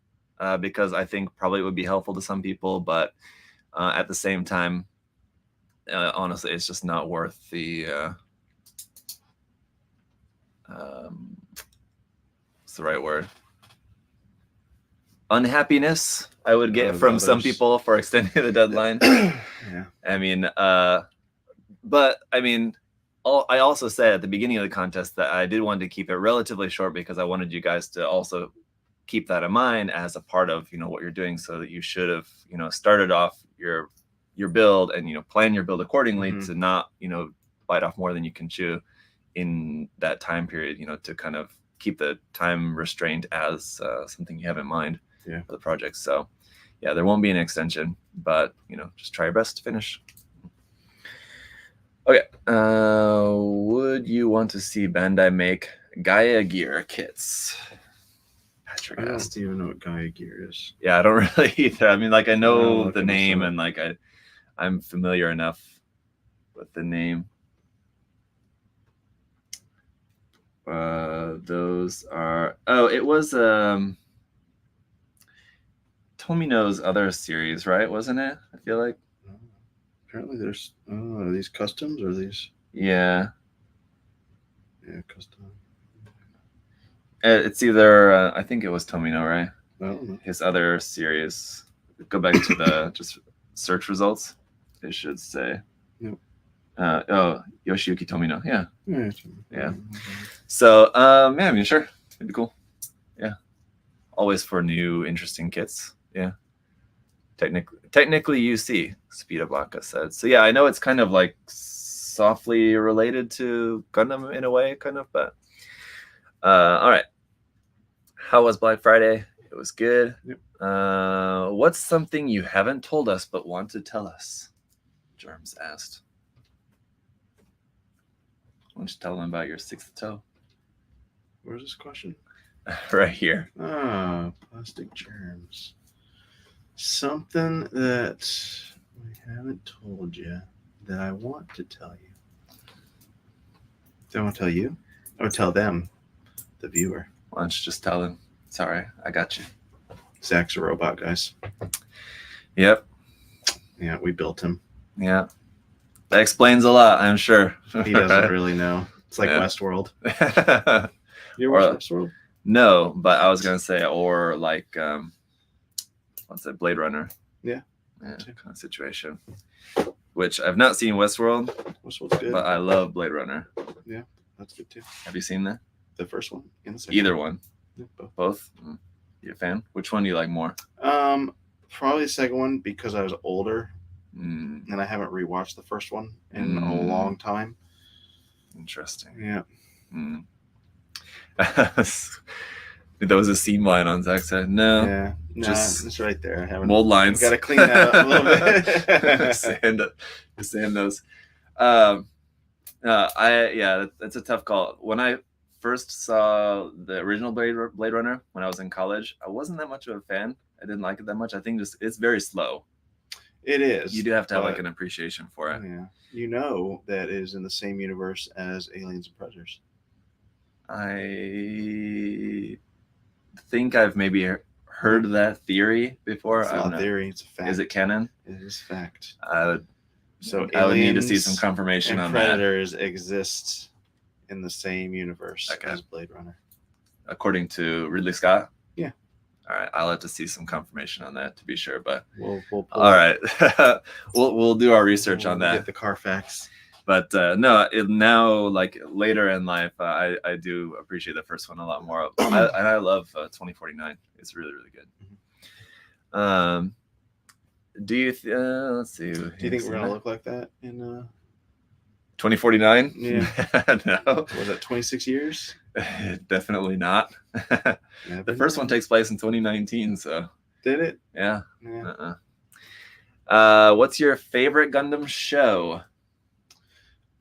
because I think probably it would be helpful to some people, but at the same time, honestly, it's just not worth the what's the right word? Unhappiness I would get from some people for extending the deadline. Yeah. I mean, but I mean, I also said at the beginning of the contest that I did want to keep it relatively short because I wanted you guys to also keep that in mind as a part of, you know, what you're doing, so that you should have, you know, started off your build and, you know, plan your build accordingly to not, you know, bite off more than you can chew in that time period, you know, to kind of keep the time restraint as something you have in mind for the project. So yeah, there won't be an extension, but, you know, just try your best to finish. Okay. Would you want to see Bandai make Gaia Gear kits? Patrick asked. I don't even know what Gaia Gear is. Yeah, I don't really either. I mean, like, I know the name and like I'm familiar enough with the name. Those are it was Tomino's other series, right? Wasn't it? I feel like. Apparently there's are these customs or these? Yeah. Yeah, custom. It's either I think it was Tomino, right? I don't know. His other series. Go back to the just search results. It should say. Yep. Yoshiyuki Tomino. Yeah. Yeah. So yeah, I mean, sure, it'd be cool. Yeah, always for new interesting kits. Yeah. Technically UC, Speeda Blanca said. So yeah, I know it's kind of like softly related to Gundam in a way, kind of, but all right. How was Black Friday? It was good. Yep. What's something you haven't told us but want to tell us? Germs asked. Why don't you tell them about your sixth toe? Where's this question? Right here. Plastic germs. Something that we haven't told you that I want to tell you. Do I want to tell you? I would tell them, the viewer. Why don't you just tell them? Sorry, I got you. Zach's a robot, guys. Yep. Yeah, we built him. Yeah. That explains a lot, I'm sure. He doesn't really know. It's like Westworld. You ever watch Westworld? No, but I was going to say, or like, what's that, Blade Runner? Yeah. Kind of situation. Which I've not seen Westworld. Westworld's good. But I love Blade Runner. Yeah, that's good too. Have you seen that? The first one and the second Either one. Yeah, both. Both? You a fan? Which one do you like more? Probably the second one because I was older. And I haven't rewatched the first one in a long time. Interesting. Yeah. That was a seam line on Zach's side. No. Yeah. Just it's right there. I haven't. Mold lines. Got to clean that up a little bit. sand those. That's a tough call. When I first saw the original Blade Runner when I was in college, I wasn't that much of a fan. I didn't like it that much. I think it's very slow. It is. You do have to have like an appreciation for it. Yeah. You know that is in the same universe as Aliens and Predators. I think I've maybe heard that theory before. It's not a theory, it's a fact. Is it canon? It is fact. So I would need to see some confirmation on Predators exist in the same universe as Blade Runner. According to Ridley Scott? Yeah. All right, I'll have to see some confirmation on that to be sure, but we'll all right. we'll do our research on that. Get the Carfax. But now like later in life, I do appreciate the first one a lot more. I love 2049. It's really, really good. Do you let's see. Do you think we're gonna look like that in 2049? Yeah. No. Was that 26 years? Definitely not. The first one takes place in 2019, so. Did it? Yeah. What's your favorite Gundam show?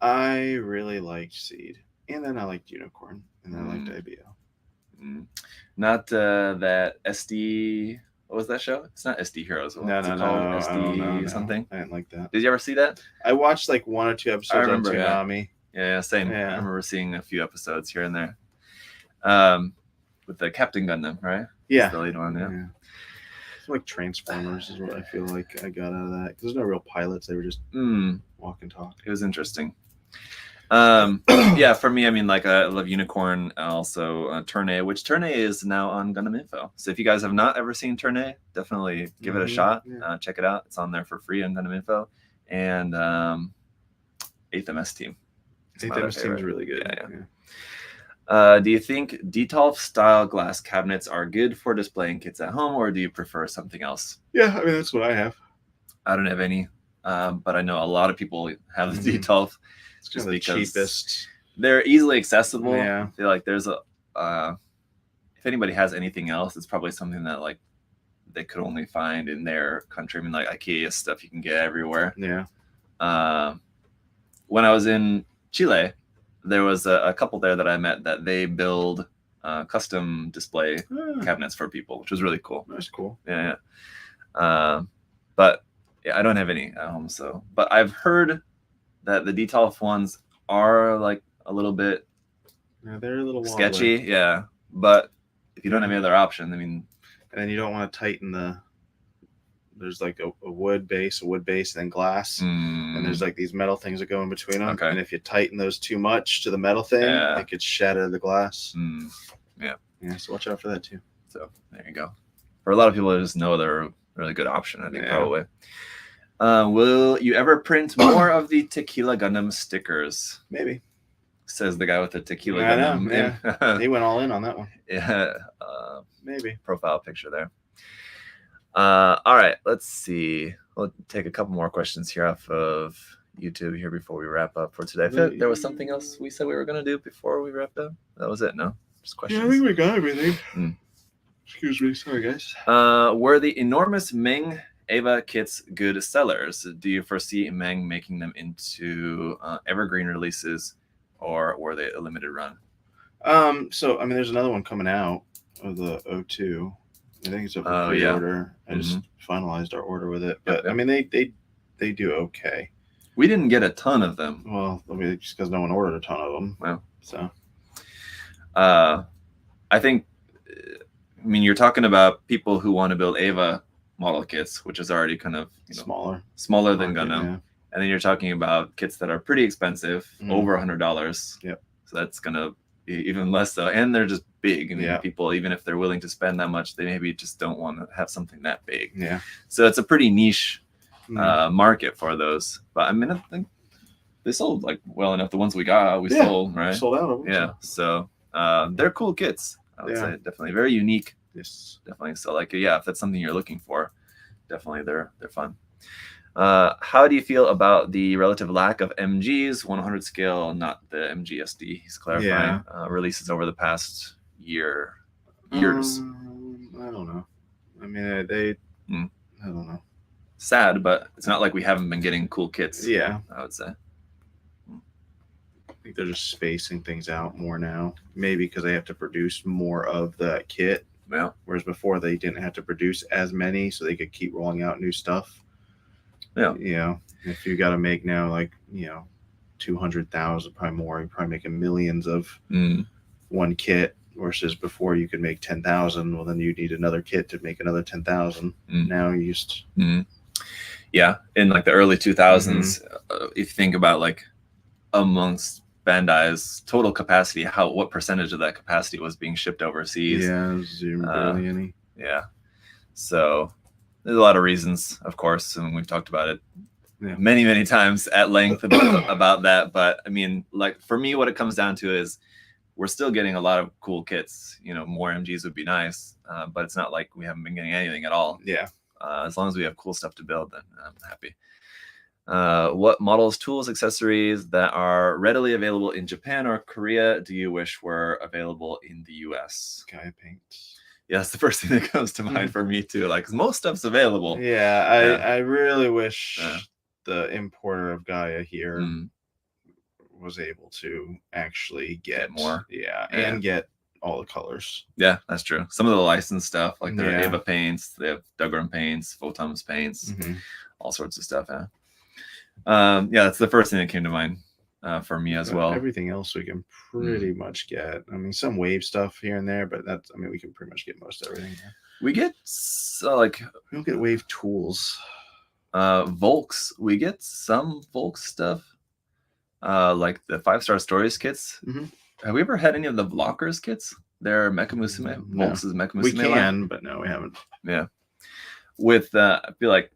I really liked Seed, and then I liked Unicorn, and then I liked IBO. Not that SD. What was that show? It's not SD Heroes. No. SD something. I didn't like that. Did you ever see that? I watched like 1 or 2 episodes on Tsunami. Yeah, same. Yeah. I remember seeing a few episodes here and there. With the Captain Gundam, right? Yeah. That's the lead one, yeah. It's like Transformers is what I feel like I got out of that. Because there's no real pilots. They were just walk and talk. It was interesting. Yeah, for me, I mean, like I love Unicorn, also Turne, which Turne is now on Gundam Info. So if you guys have not ever seen Turne, definitely give it a shot. Yeah. Check it out. It's on there for free on Gundam Info. And 8th MS Team. I think that seems really good. Yeah. Do you think Detolf style glass cabinets are good for displaying kits at home, or do you prefer something else? Yeah, I mean that's what I have. I don't have any, but I know a lot of people have the Detolf. It's just the cheapest. They're easily accessible. Yeah. I feel like there's a if anybody has anything else, it's probably something that like they could only find in their country. I mean, like IKEA stuff you can get everywhere. Yeah. When I was in Chile, there was a couple there that I met that they build custom display cabinets for people, which was really cool. That's cool. Yeah. But yeah, I don't have any at home. So, but I've heard that the Detolf ones are like a little bit they're a little sketchy. Yeah. But if you don't have any other option, I mean, and then you don't want to tighten there's like a wood base, and then glass, and there's like these metal things that go in between them. Okay. And if you tighten those too much to the metal thing, it could shatter the glass. Yeah. So watch out for that too. So there you go. For a lot of people, I just know they're a really good option, I think, probably. Will you ever print more of the Tequila Gundam stickers? Maybe. Says the guy with the Tequila Gundam. Yeah. He went all in on that one. Yeah. Maybe. Profile picture there. All right, let's see. We'll take a couple more questions here off of YouTube here before we wrap up for today. I feel like there was something else we said we were going to do before we wrapped up. That was it, no? Just questions. Yeah, I think we got everything. Excuse me. Sorry, guys. Were the enormous Meng Eva kits good sellers? Do you foresee Meng making them into evergreen releases, or were they a limited run? So, I mean, there's another one coming out of the O2. I think it's a pre-order. I just finalized our order with it, but I mean, they do okay. We didn't get a ton of them. Well, I mean, just because no one ordered a ton of them. Well, so I think, I mean, you're talking about people who want to build Eva model kits, which is already kind of smaller than Gundam, and then you're talking about kits that are pretty expensive, over $100. Yep. So that's gonna be even less so, and they're just big. I mean, people, even if they're willing to spend that much, they maybe just don't want to have something that big. Yeah. So it's a pretty niche market for those. But I mean, I think they sold like well enough. The ones we got, we sold, right? Sold out of them. Yeah. So they're cool kits. I would say definitely very unique. Yes. Definitely. So like, yeah, if that's something you're looking for, definitely they're fun. How do you feel about the relative lack of MGs, 100 scale, not the MGSD? He's clarifying releases over the past years. I don't know. I mean, I don't know. Sad, but it's not like we haven't been getting cool kits. Yeah, I would say. I think they're just spacing things out more now. Maybe because they have to produce more of the kit. Yeah. Whereas before they didn't have to produce as many, so they could keep rolling out new stuff. Yeah. You know, if you got to make now 200,000, probably more, you're probably making millions of one kit. Versus before you could make 10,000. Well, then you need another kit to make another 10,000. Now you just yeah, in like the early 2000s, if you think about like amongst Bandai's total capacity, what percentage of that capacity was being shipped overseas? Yeah, barely any. Yeah, so there's a lot of reasons, of course, and we've talked about it many times at length about that. But I mean, like for me, what it comes down to is we're still getting a lot of cool kits. You know, more MGs would be nice, but it's not like we haven't been getting anything at all. Yeah. As long as we have cool stuff to build, then I'm happy. What models, tools, accessories that are readily available in Japan or Korea do you wish were available in the US? Gaia paint. Yeah, that's the first thing that comes to mind for me too. Like, 'cause most stuff's available. Yeah, I really wish the importer of Gaia here was able to actually get more. And get all the colors. Yeah, that's true. Some of the licensed stuff, like their Eva paints, they have Dugram paints, Photons paints, all sorts of stuff. Yeah, that's the first thing that came to mind for me as well. Everything else we can pretty much get. I mean, some wave stuff here and there, but we can pretty much get most everything. We get we don't get wave tools. Volks, we get some Volks stuff. like the 5-star stories kits. Mhm. Have we ever had any of the Blockers kits? They're Mecha Musume. No. Volks' Mecha Musume. We can, but no, we haven't. Yeah. With I feel like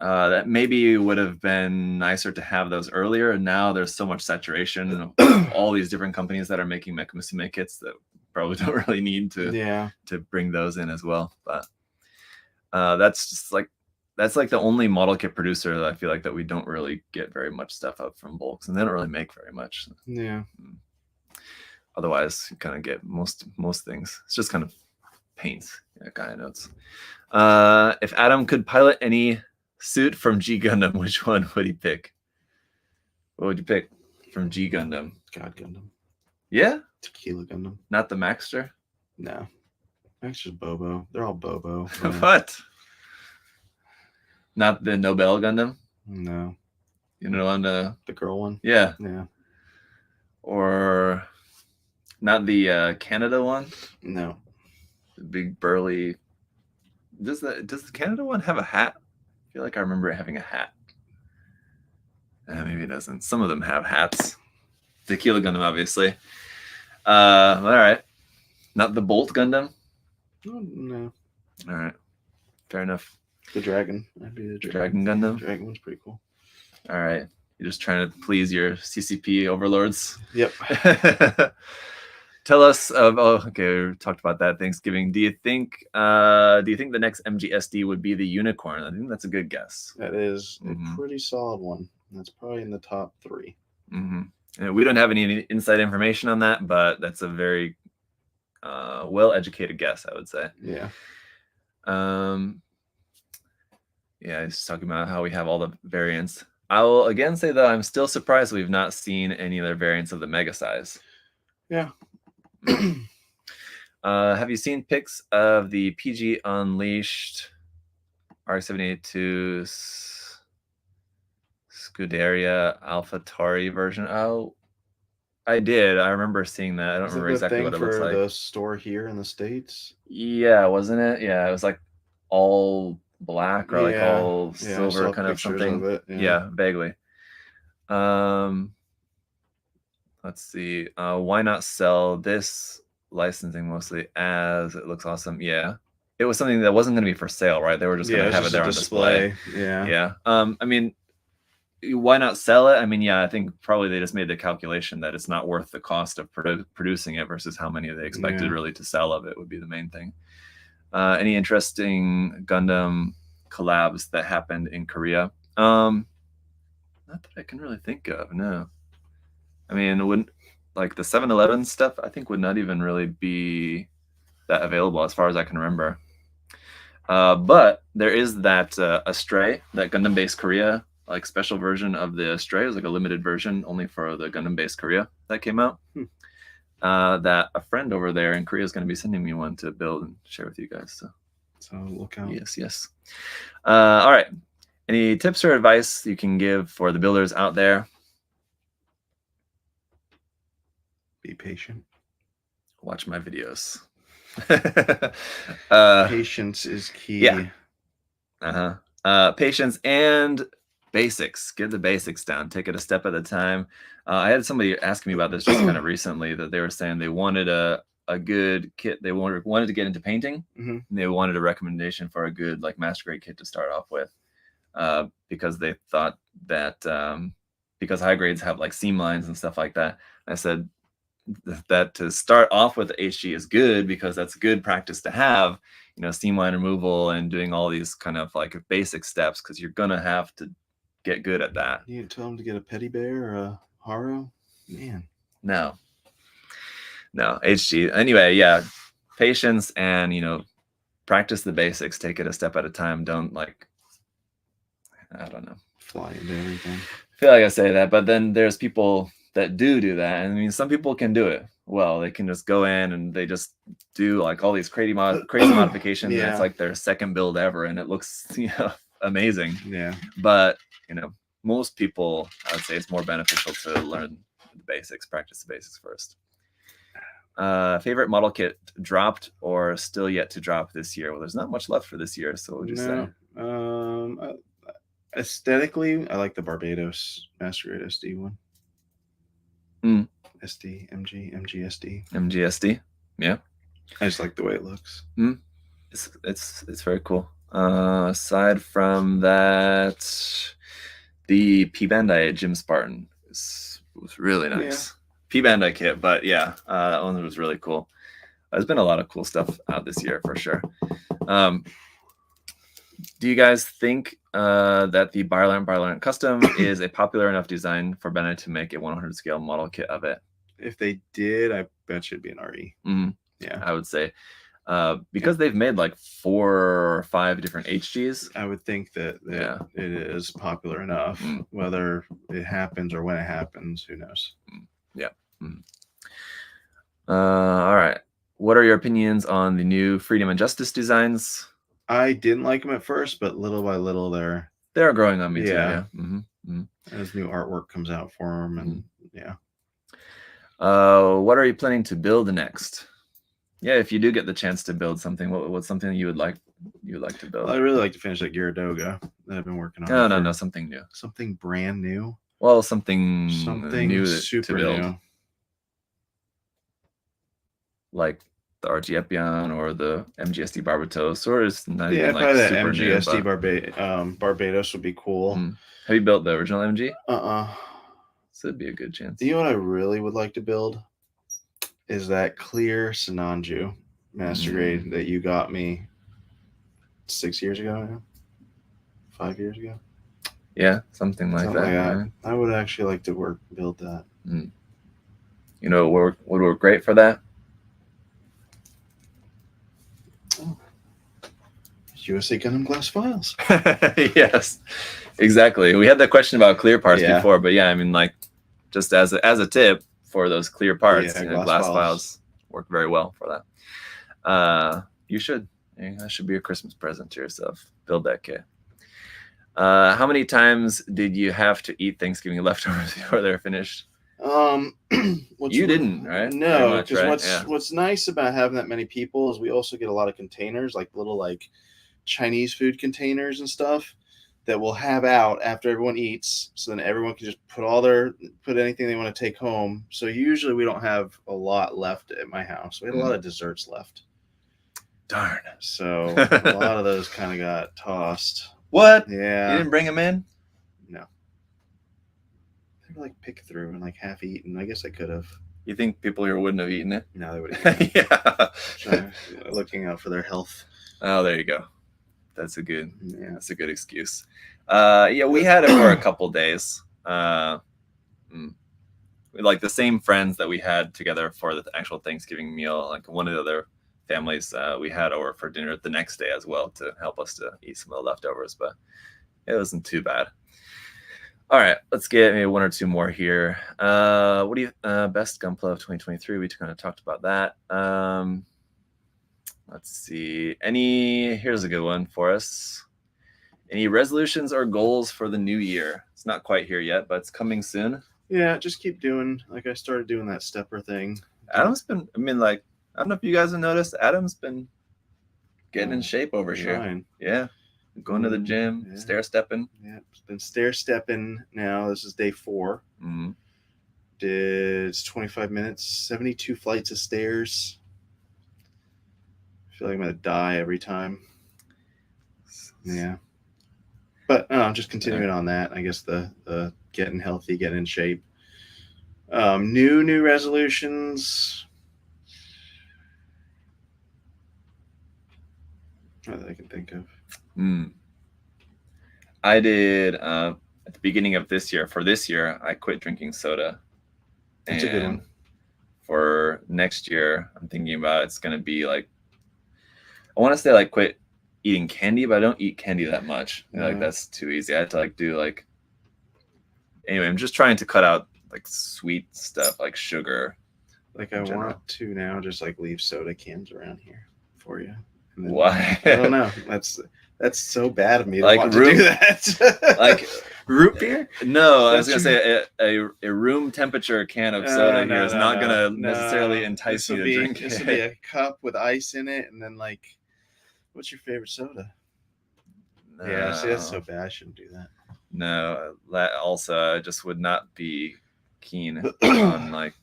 that maybe would have been nicer to have those earlier. And now there's so much saturation of all these different companies that are making Mecha Musume kits that probably don't really need to bring those in as well. But that's like the only model kit producer that I feel like that we don't really get very much stuff out from Volks, and they don't really make very much. Yeah. Otherwise, you kind of get most things. It's just kind of paints, kind of notes. If Adam could pilot any suit from G Gundam, which one would he pick? What would you pick from G Gundam? God Gundam. Yeah? Tequila Gundam. Not the Maxter? No. Maxter's Bobo. They're all Bobo. What? Not the Nobel Gundam? No. You know, on the girl one? Yeah. Yeah. Or not the Canada one? No. The big burly. Does the Canada one have a hat? I feel like I remember it having a hat. Maybe it doesn't. Some of them have hats. Tequila Gundam, obviously. All right. Not the Bolt Gundam? No. All right. Fair enough. The Dragon. I'd be the Dragon Gundam? The Dragon one's pretty cool. All right. You're just trying to please your CCP overlords? Yep. Tell us okay, we talked about that. Thanksgiving. Do you think the next MGSD would be the Unicorn? I think that's a good guess. That is a pretty solid one. That's probably in the top 3. And we don't have any inside information on that, but that's a very well-educated guess, I would say. Yeah. Yeah, he's talking about how we have all the variants. I will again say that I'm still surprised we've not seen any other variants of the mega size. Yeah. Have you seen pics of the PG Unleashed R782 Scuderia AlphaTauri version? Oh, I did. I remember seeing that. I don't remember exactly what it looks like. The store here in the States? Yeah, wasn't it? Yeah, it was like all black or like all silver kind of something. Of it, yeah, vaguely. Let's see. Why not sell this licensing mostly as it looks awesome? Yeah. It was something that wasn't going to be for sale, right? They were just going to have it there on display. Yeah. Yeah. I mean, why not sell it? I mean, yeah, I think probably they just made the calculation that it's not worth the cost of producing it versus how many they expected really to sell of it would be the main thing. Any interesting Gundam collabs that happened in Korea? Not that I can really think of, no. I mean, wouldn't like the 7-Eleven stuff, I think would not even really be that available as far as I can remember. But there is that Astray, that Gundam Base Korea, like special version of the Astray. It was like a limited version only for the Gundam Base Korea that came out. That a friend over there in Korea is going to be sending me one to build and share with you guys. So look out. Yes. All right. Any tips or advice you can give for the builders out there? Be patient. Watch my videos. Patience is key. Yeah. Patience and basics. Get the basics down. Take it a step at a time. I had somebody asking me about this just kind of recently, that they were saying they wanted a good kit. They wanted to get into painting. And they wanted a recommendation for a good like master grade kit to start off with, because they thought that because high grades have like seam lines and stuff like that. I said that to start off with the HG is good because that's good practice to have, seam line removal and doing all these kind of like basic steps, because you're gonna have to get good at that. You tell them to get a Petty Bear or a Haro? Man. No, HG. Anyway, yeah, patience and, practice the basics. Take it a step at a time. Don't I don't know. Fly into everything. I feel like I say that, but then there's people that do that. And I mean, some people can do it well. They can just go in and they just do like all these crazy modifications. And it's like their second build ever, and it looks, amazing. Yeah. But, most people, I would say it's more beneficial to learn the basics, practice the basics first. Favorite model kit dropped or still yet to drop this year? Well, there's not much left for this year, so what would you say? Aesthetically, I like the Barbados Master Grade SD one. Mm. SD, MG, MGSD. MGSD. Yeah. I just like the way it looks. It's very cool. Aside from that, the P Bandai Jim Spartan was really nice. P Bandai kit, but yeah, that one was really cool. There's been a lot of cool stuff out this year for sure. Do you guys think that the Barland Custom is a popular enough design for Bandai to make a 100 scale model kit of it? If they did, I bet you it'd be an RE. Yeah, I would say. Because they've made like 4 or 5 different HGs. I would think that it is popular enough. Whether it happens or when it happens, who knows? Yeah. All right. What are your opinions on the new Freedom and Justice designs? I didn't like them at first, but little by little they're growing on me too. Yeah. As new artwork comes out for them, and what are you planning to build next? Yeah, if you do get the chance to build something, what's something you would like to build? Well, I really like to finish that Gyaradoga that I've been working on. No, something new. Something brand new. Well, something new super to build. new. Like the RG Epion or the MGSD Barbatos, or is not even like probably that super MGSD new, Barbados would be cool. Have you built the original MG? So it'd be a good chance. You know what I really would like to build is that clear Sinanju Master Grade that you got me 6 years ago now? 5 years ago? Yeah, something like that. Yeah. I would actually like to build that. You know what would work great for that? USA Gundam Glass Files. Yes, exactly. We had that question about clear parts before, but yeah, I mean, like, just as a tip for those clear parts, glass files work very well for that. You should. That should be a Christmas present to yourself. Build that kit. How many times did you have to eat Thanksgiving leftovers before they're finished? You didn't, right? No, because what's nice about having that many people is we also get a lot of containers, like little like Chinese food containers and stuff that we'll have out after everyone eats, so then everyone can just put anything they want to take home. So usually we don't have a lot left at my house. We had a lot of desserts left. Darn. So a lot of those kind of got tossed. What? Yeah. You didn't bring them in? No. They were like picked through and like half eaten. I guess I could have. You think people here wouldn't have eaten it? No, they would have. Looking out for their health. Oh, there you go. That's a good excuse. We had it for a couple days. Like the same friends that we had together for the actual Thanksgiving meal, like one of the other families we had over for dinner the next day as well to help us to eat some of the leftovers, but it wasn't too bad. All right, let's get maybe 1 or 2 more here. What do you best Gunpla of 2023? We kind of talked about that. Let's see. Here's a good one for us. Any resolutions or goals for the new year? It's not quite here yet, but it's coming soon. Yeah, just keep doing, like I started doing that stepper thing. Adam's been, I don't know if you guys have noticed, Adam's been getting in shape over here. Yeah. Going to the gym, stair-stepping. Yeah, it's been stair-stepping now. This is day 4. Did 25 minutes, 72 flights of stairs. I feel like I'm going to die every time. Yeah. But I'm just continuing on that. I guess the getting healthy, getting in shape. New resolutions. Not that I can think of. I did at the beginning of this year. For this year, I quit drinking soda. That's a good one. For next year, I'm thinking about it's going to be like, I want to say like quit eating candy, but I don't eat candy that much. Like that's too easy. I had to anyway, I'm just trying to cut out like sweet stuff like sugar. Like I want to now just like leave soda cans around here for you. Why? I don't know. That's so bad of me to want to do that. Like root beer? No, I was gonna say a room temperature can of soda here is not gonna necessarily entice you to drink it. This would be a cup with ice in it, and then like, what's your favorite soda? No. Yeah, see, that's so bad. I shouldn't do that. No, that also I just would not be keen on like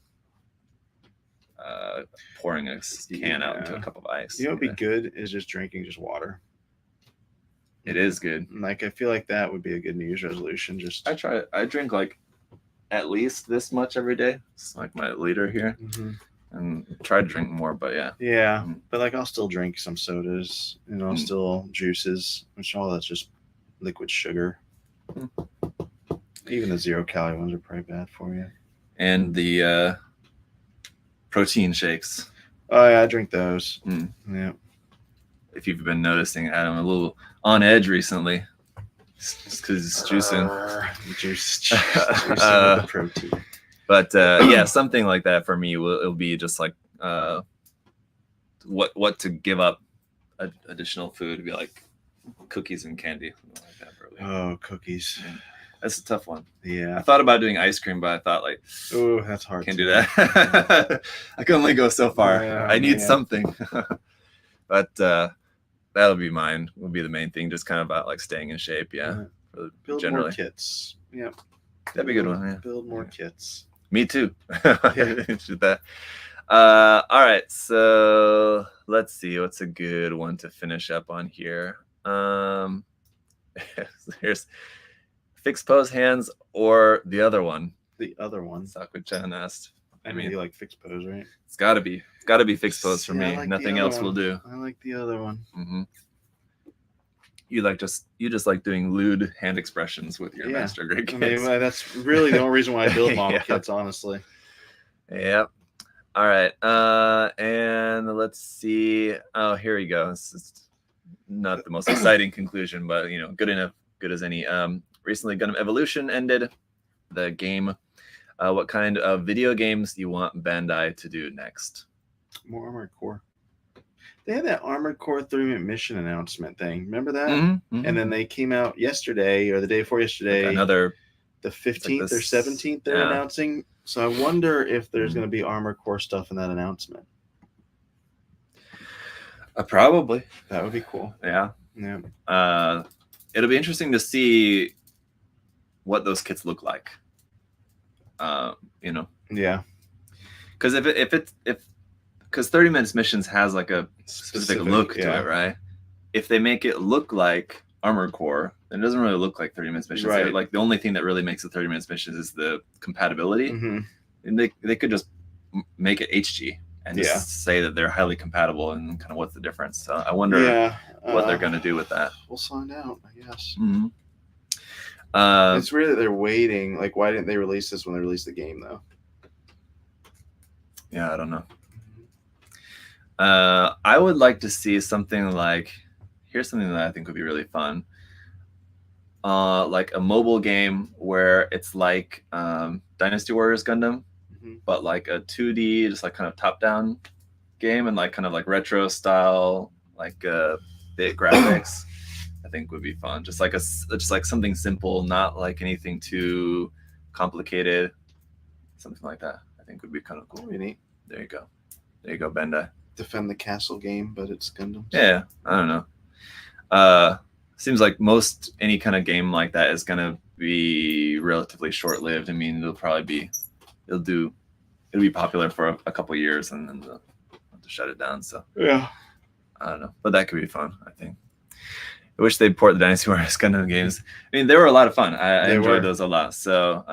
pouring a can out into a Yeah. cup of ice. You know, what'd be either. good is just drinking just water. It is good. Like, I feel like that would be a good New Year's resolution. Just I drink like at least this much every day. It's like my liter here, Mhm. and try to drink more. But yeah, Yeah, Mm. but like I'll still drink some sodas, still juices, which all that's just liquid sugar. Mm. Even the 0-calorie ones are probably bad for you. and the protein shakes. Oh yeah, I drink those. Mm. Yeah. If you've been noticing, Adam, a little on edge recently, just because it's juicing. Juicing with the protein. But yeah, something like that for me it'll be just like what to give up additional food would be like cookies and candy, something like that probably. Oh, cookies. That's a tough one. I Yeah. thought about doing ice cream, but I thought like, Oh, that's hard. can't do that. I can only go so far. Yeah, I need man. something. But that'll be mine. Will be the main thing. Just kind of about like staying in shape. Yeah. Build Generally. more kits. Yeah. That'd be a good one. Yeah. Build more kits. Me too. Yeah. Should that. All right. So let's see. What's a good one to finish up on here? Here's fixed pose hands or the other one. The other one. Saku-chan asked. I mean, you like fixed pose, right? It's gotta be. It's gotta be fixed pose for See, I me. like the Nothing other else one. will do. I like the other one. Mm-hmm. You just like doing lewd hand expressions with your Yeah. Master Grade I kits. mean, that's really the only reason why I build model Yeah. kits, honestly. Yep. All right. And let's see. Oh, here we go. This is not the most exciting conclusion, but good enough, good as any. Recently, Gundam Evolution ended. The game. What kind of video games do you want Bandai to do next? More Armored Core. They had that Armored Core 3-minute mission announcement thing. Remember that? Mm-hmm. And then they came out yesterday or the day before yesterday. Like another. The 15th like or 17th they're announcing. So I wonder if there's going to be Armored Core stuff in that announcement. Probably. That would be cool. Yeah. Yeah. It'll be interesting to see what those kits look like. Yeah. Because because 30 minutes missions has like a specific look to it, right? If they make it look like Armored Core, then it doesn't really look like 30 minutes missions. Right. Like the only thing that really makes it 30 minutes missions is the compatibility. Mm-hmm. And they could just make it HG and just say that they're highly compatible and kind of what's the difference. So I wonder what they're going to do with that. We'll find out, I guess. Mm-hmm. It's weird that they're waiting. Like, why didn't they release this when they released the game, though? Yeah, I don't know. I would like to see something like, here's something that I think would be really fun. Like a mobile game where it's like Dynasty Warriors Gundam, but like a 2D, just like kind of top-down game and like kind of like retro style, like bit graphics. I think would be fun. Just like something simple, not like anything too complicated. Something like that. I think would be kind of cool. That'd be neat. There you go, Bandai. Defend the Castle game, but it's Gundam. Yeah, I don't know. Seems like most any kind of game like that is gonna be relatively short-lived. I mean, it'll be popular for a couple years and then they'll have to shut it down. So yeah, I don't know, but that could be fun. I think. I wish they'd port the Dynasty Warriors Gundam games. I mean, they were a lot of fun. I enjoyed those a lot. So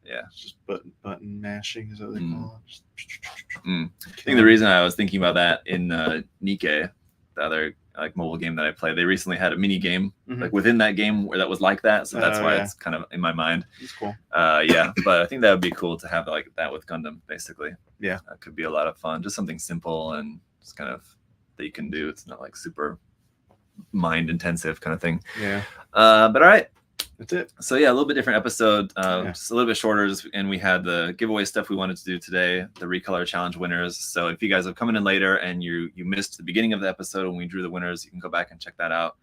yeah, it's just button mashing is what they call it. I think the reason I was thinking about that in Nikkei, the other like mobile game that I played, they recently had a mini game like within that game where that was like that. So that's why it's kind of in my mind. It's cool. Yeah, but I think that would be cool to have like that with Gundam, basically. Yeah, that could be a lot of fun. Just something simple and just kind of that you can do. It's not like super mind intensive kind of thing. Yeah. But all right. That's it. So yeah, a little bit different episode, just a little bit shorter, and we had the giveaway stuff we wanted to do today, the Recolor Challenge winners. So if you guys have come in later and you missed the beginning of the episode when we drew the winners, you can go back and check that out.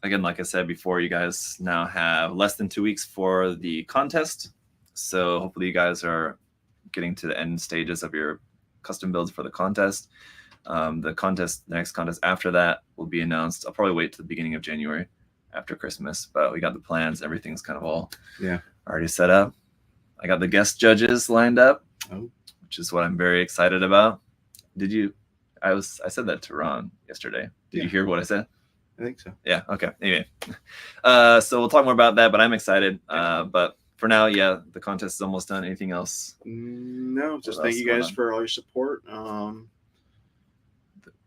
Again, like I said before, you guys now have less than 2 weeks for the contest. So hopefully you guys are getting to the end stages of your custom builds for the contest. The next contest after that will be announced. I'll probably wait to the beginning of January, after Christmas, but we got the plans. Everything's kind of all already set up. I got the guest judges lined up, Oh. which is what I'm very excited about. I said that to Ron yesterday. Did you hear what I said? I think so. Yeah. Okay. Anyway, so we'll talk more about that, but I'm excited. But for now, yeah, the contest is almost done. Anything else? No, just What thank else you going guys on? for all your support. The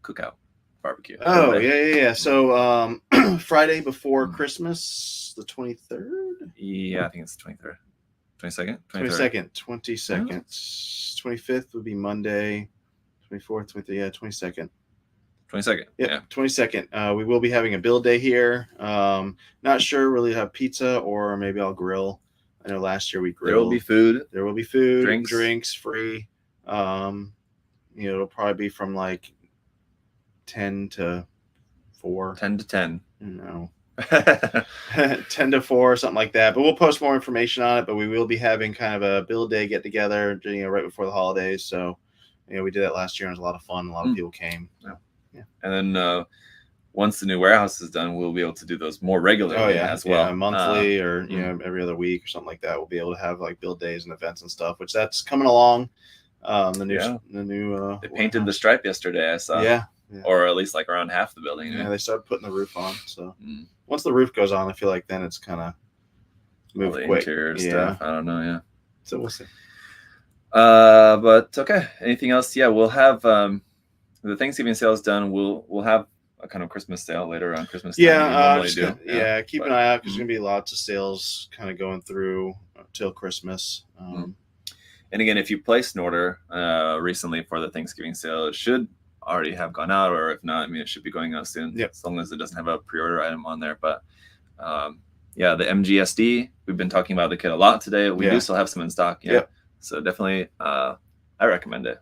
cookout barbecue. Oh, birthday. yeah. So Friday before Christmas, the 23rd? Yeah, I think it's 23rd. 22nd? 22nd. 25th would be Monday. 24th, 23rd, yeah, 22nd. 22nd. Yeah, 22nd. We will be having a build day here. Not sure really have pizza or maybe I'll grill. I know last year we grilled. There will be food. There will be food, Drinks free. It'll probably be from like 10 to 4. 10 to 10. 10 to 4, something like that. But we'll post more information on it. But we will be having kind of a build day get together, right before the holidays. So, we did that last year and it was a lot of fun. A lot of people came. Yeah. And then once the new warehouse is done, we'll be able to do those more regularly as well. Yeah, monthly or every other week or something like that. We'll be able to have like build days and events and stuff, which that's coming along. The new they painted the stripe yesterday, I saw. Yeah. Or at least like around half the building. Yeah, they started putting the roof on. So once the roof goes on, I feel like then it's kind of move the quick. Interior stuff. I don't know. Yeah. So we'll see. But okay. Anything else? Yeah, we'll have the Thanksgiving sales done. We'll have a kind of Christmas sale later on Christmas time. Yeah, keep an eye out because there's gonna be lots of sales kind of going through till Christmas. And again, if you placed an order recently for the Thanksgiving sale, it should already have gone out, or if not, it should be going out soon. Yep. As long as it doesn't have a pre-order item on there. But yeah, the MGSD, we've been talking about the kit a lot today. We do still have some in stock. Yeah. Yep. So definitely, I recommend it.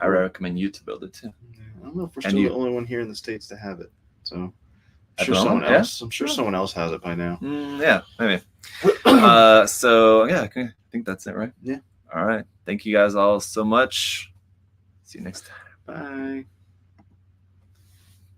I recommend you to build it too. I don't know if we're still the only one here in the States to have it. So I'm sure someone else has it by now. Yeah, maybe. So yeah, I think that's it, right? Yeah. All right. Thank you guys all so much. See you next time. Bye.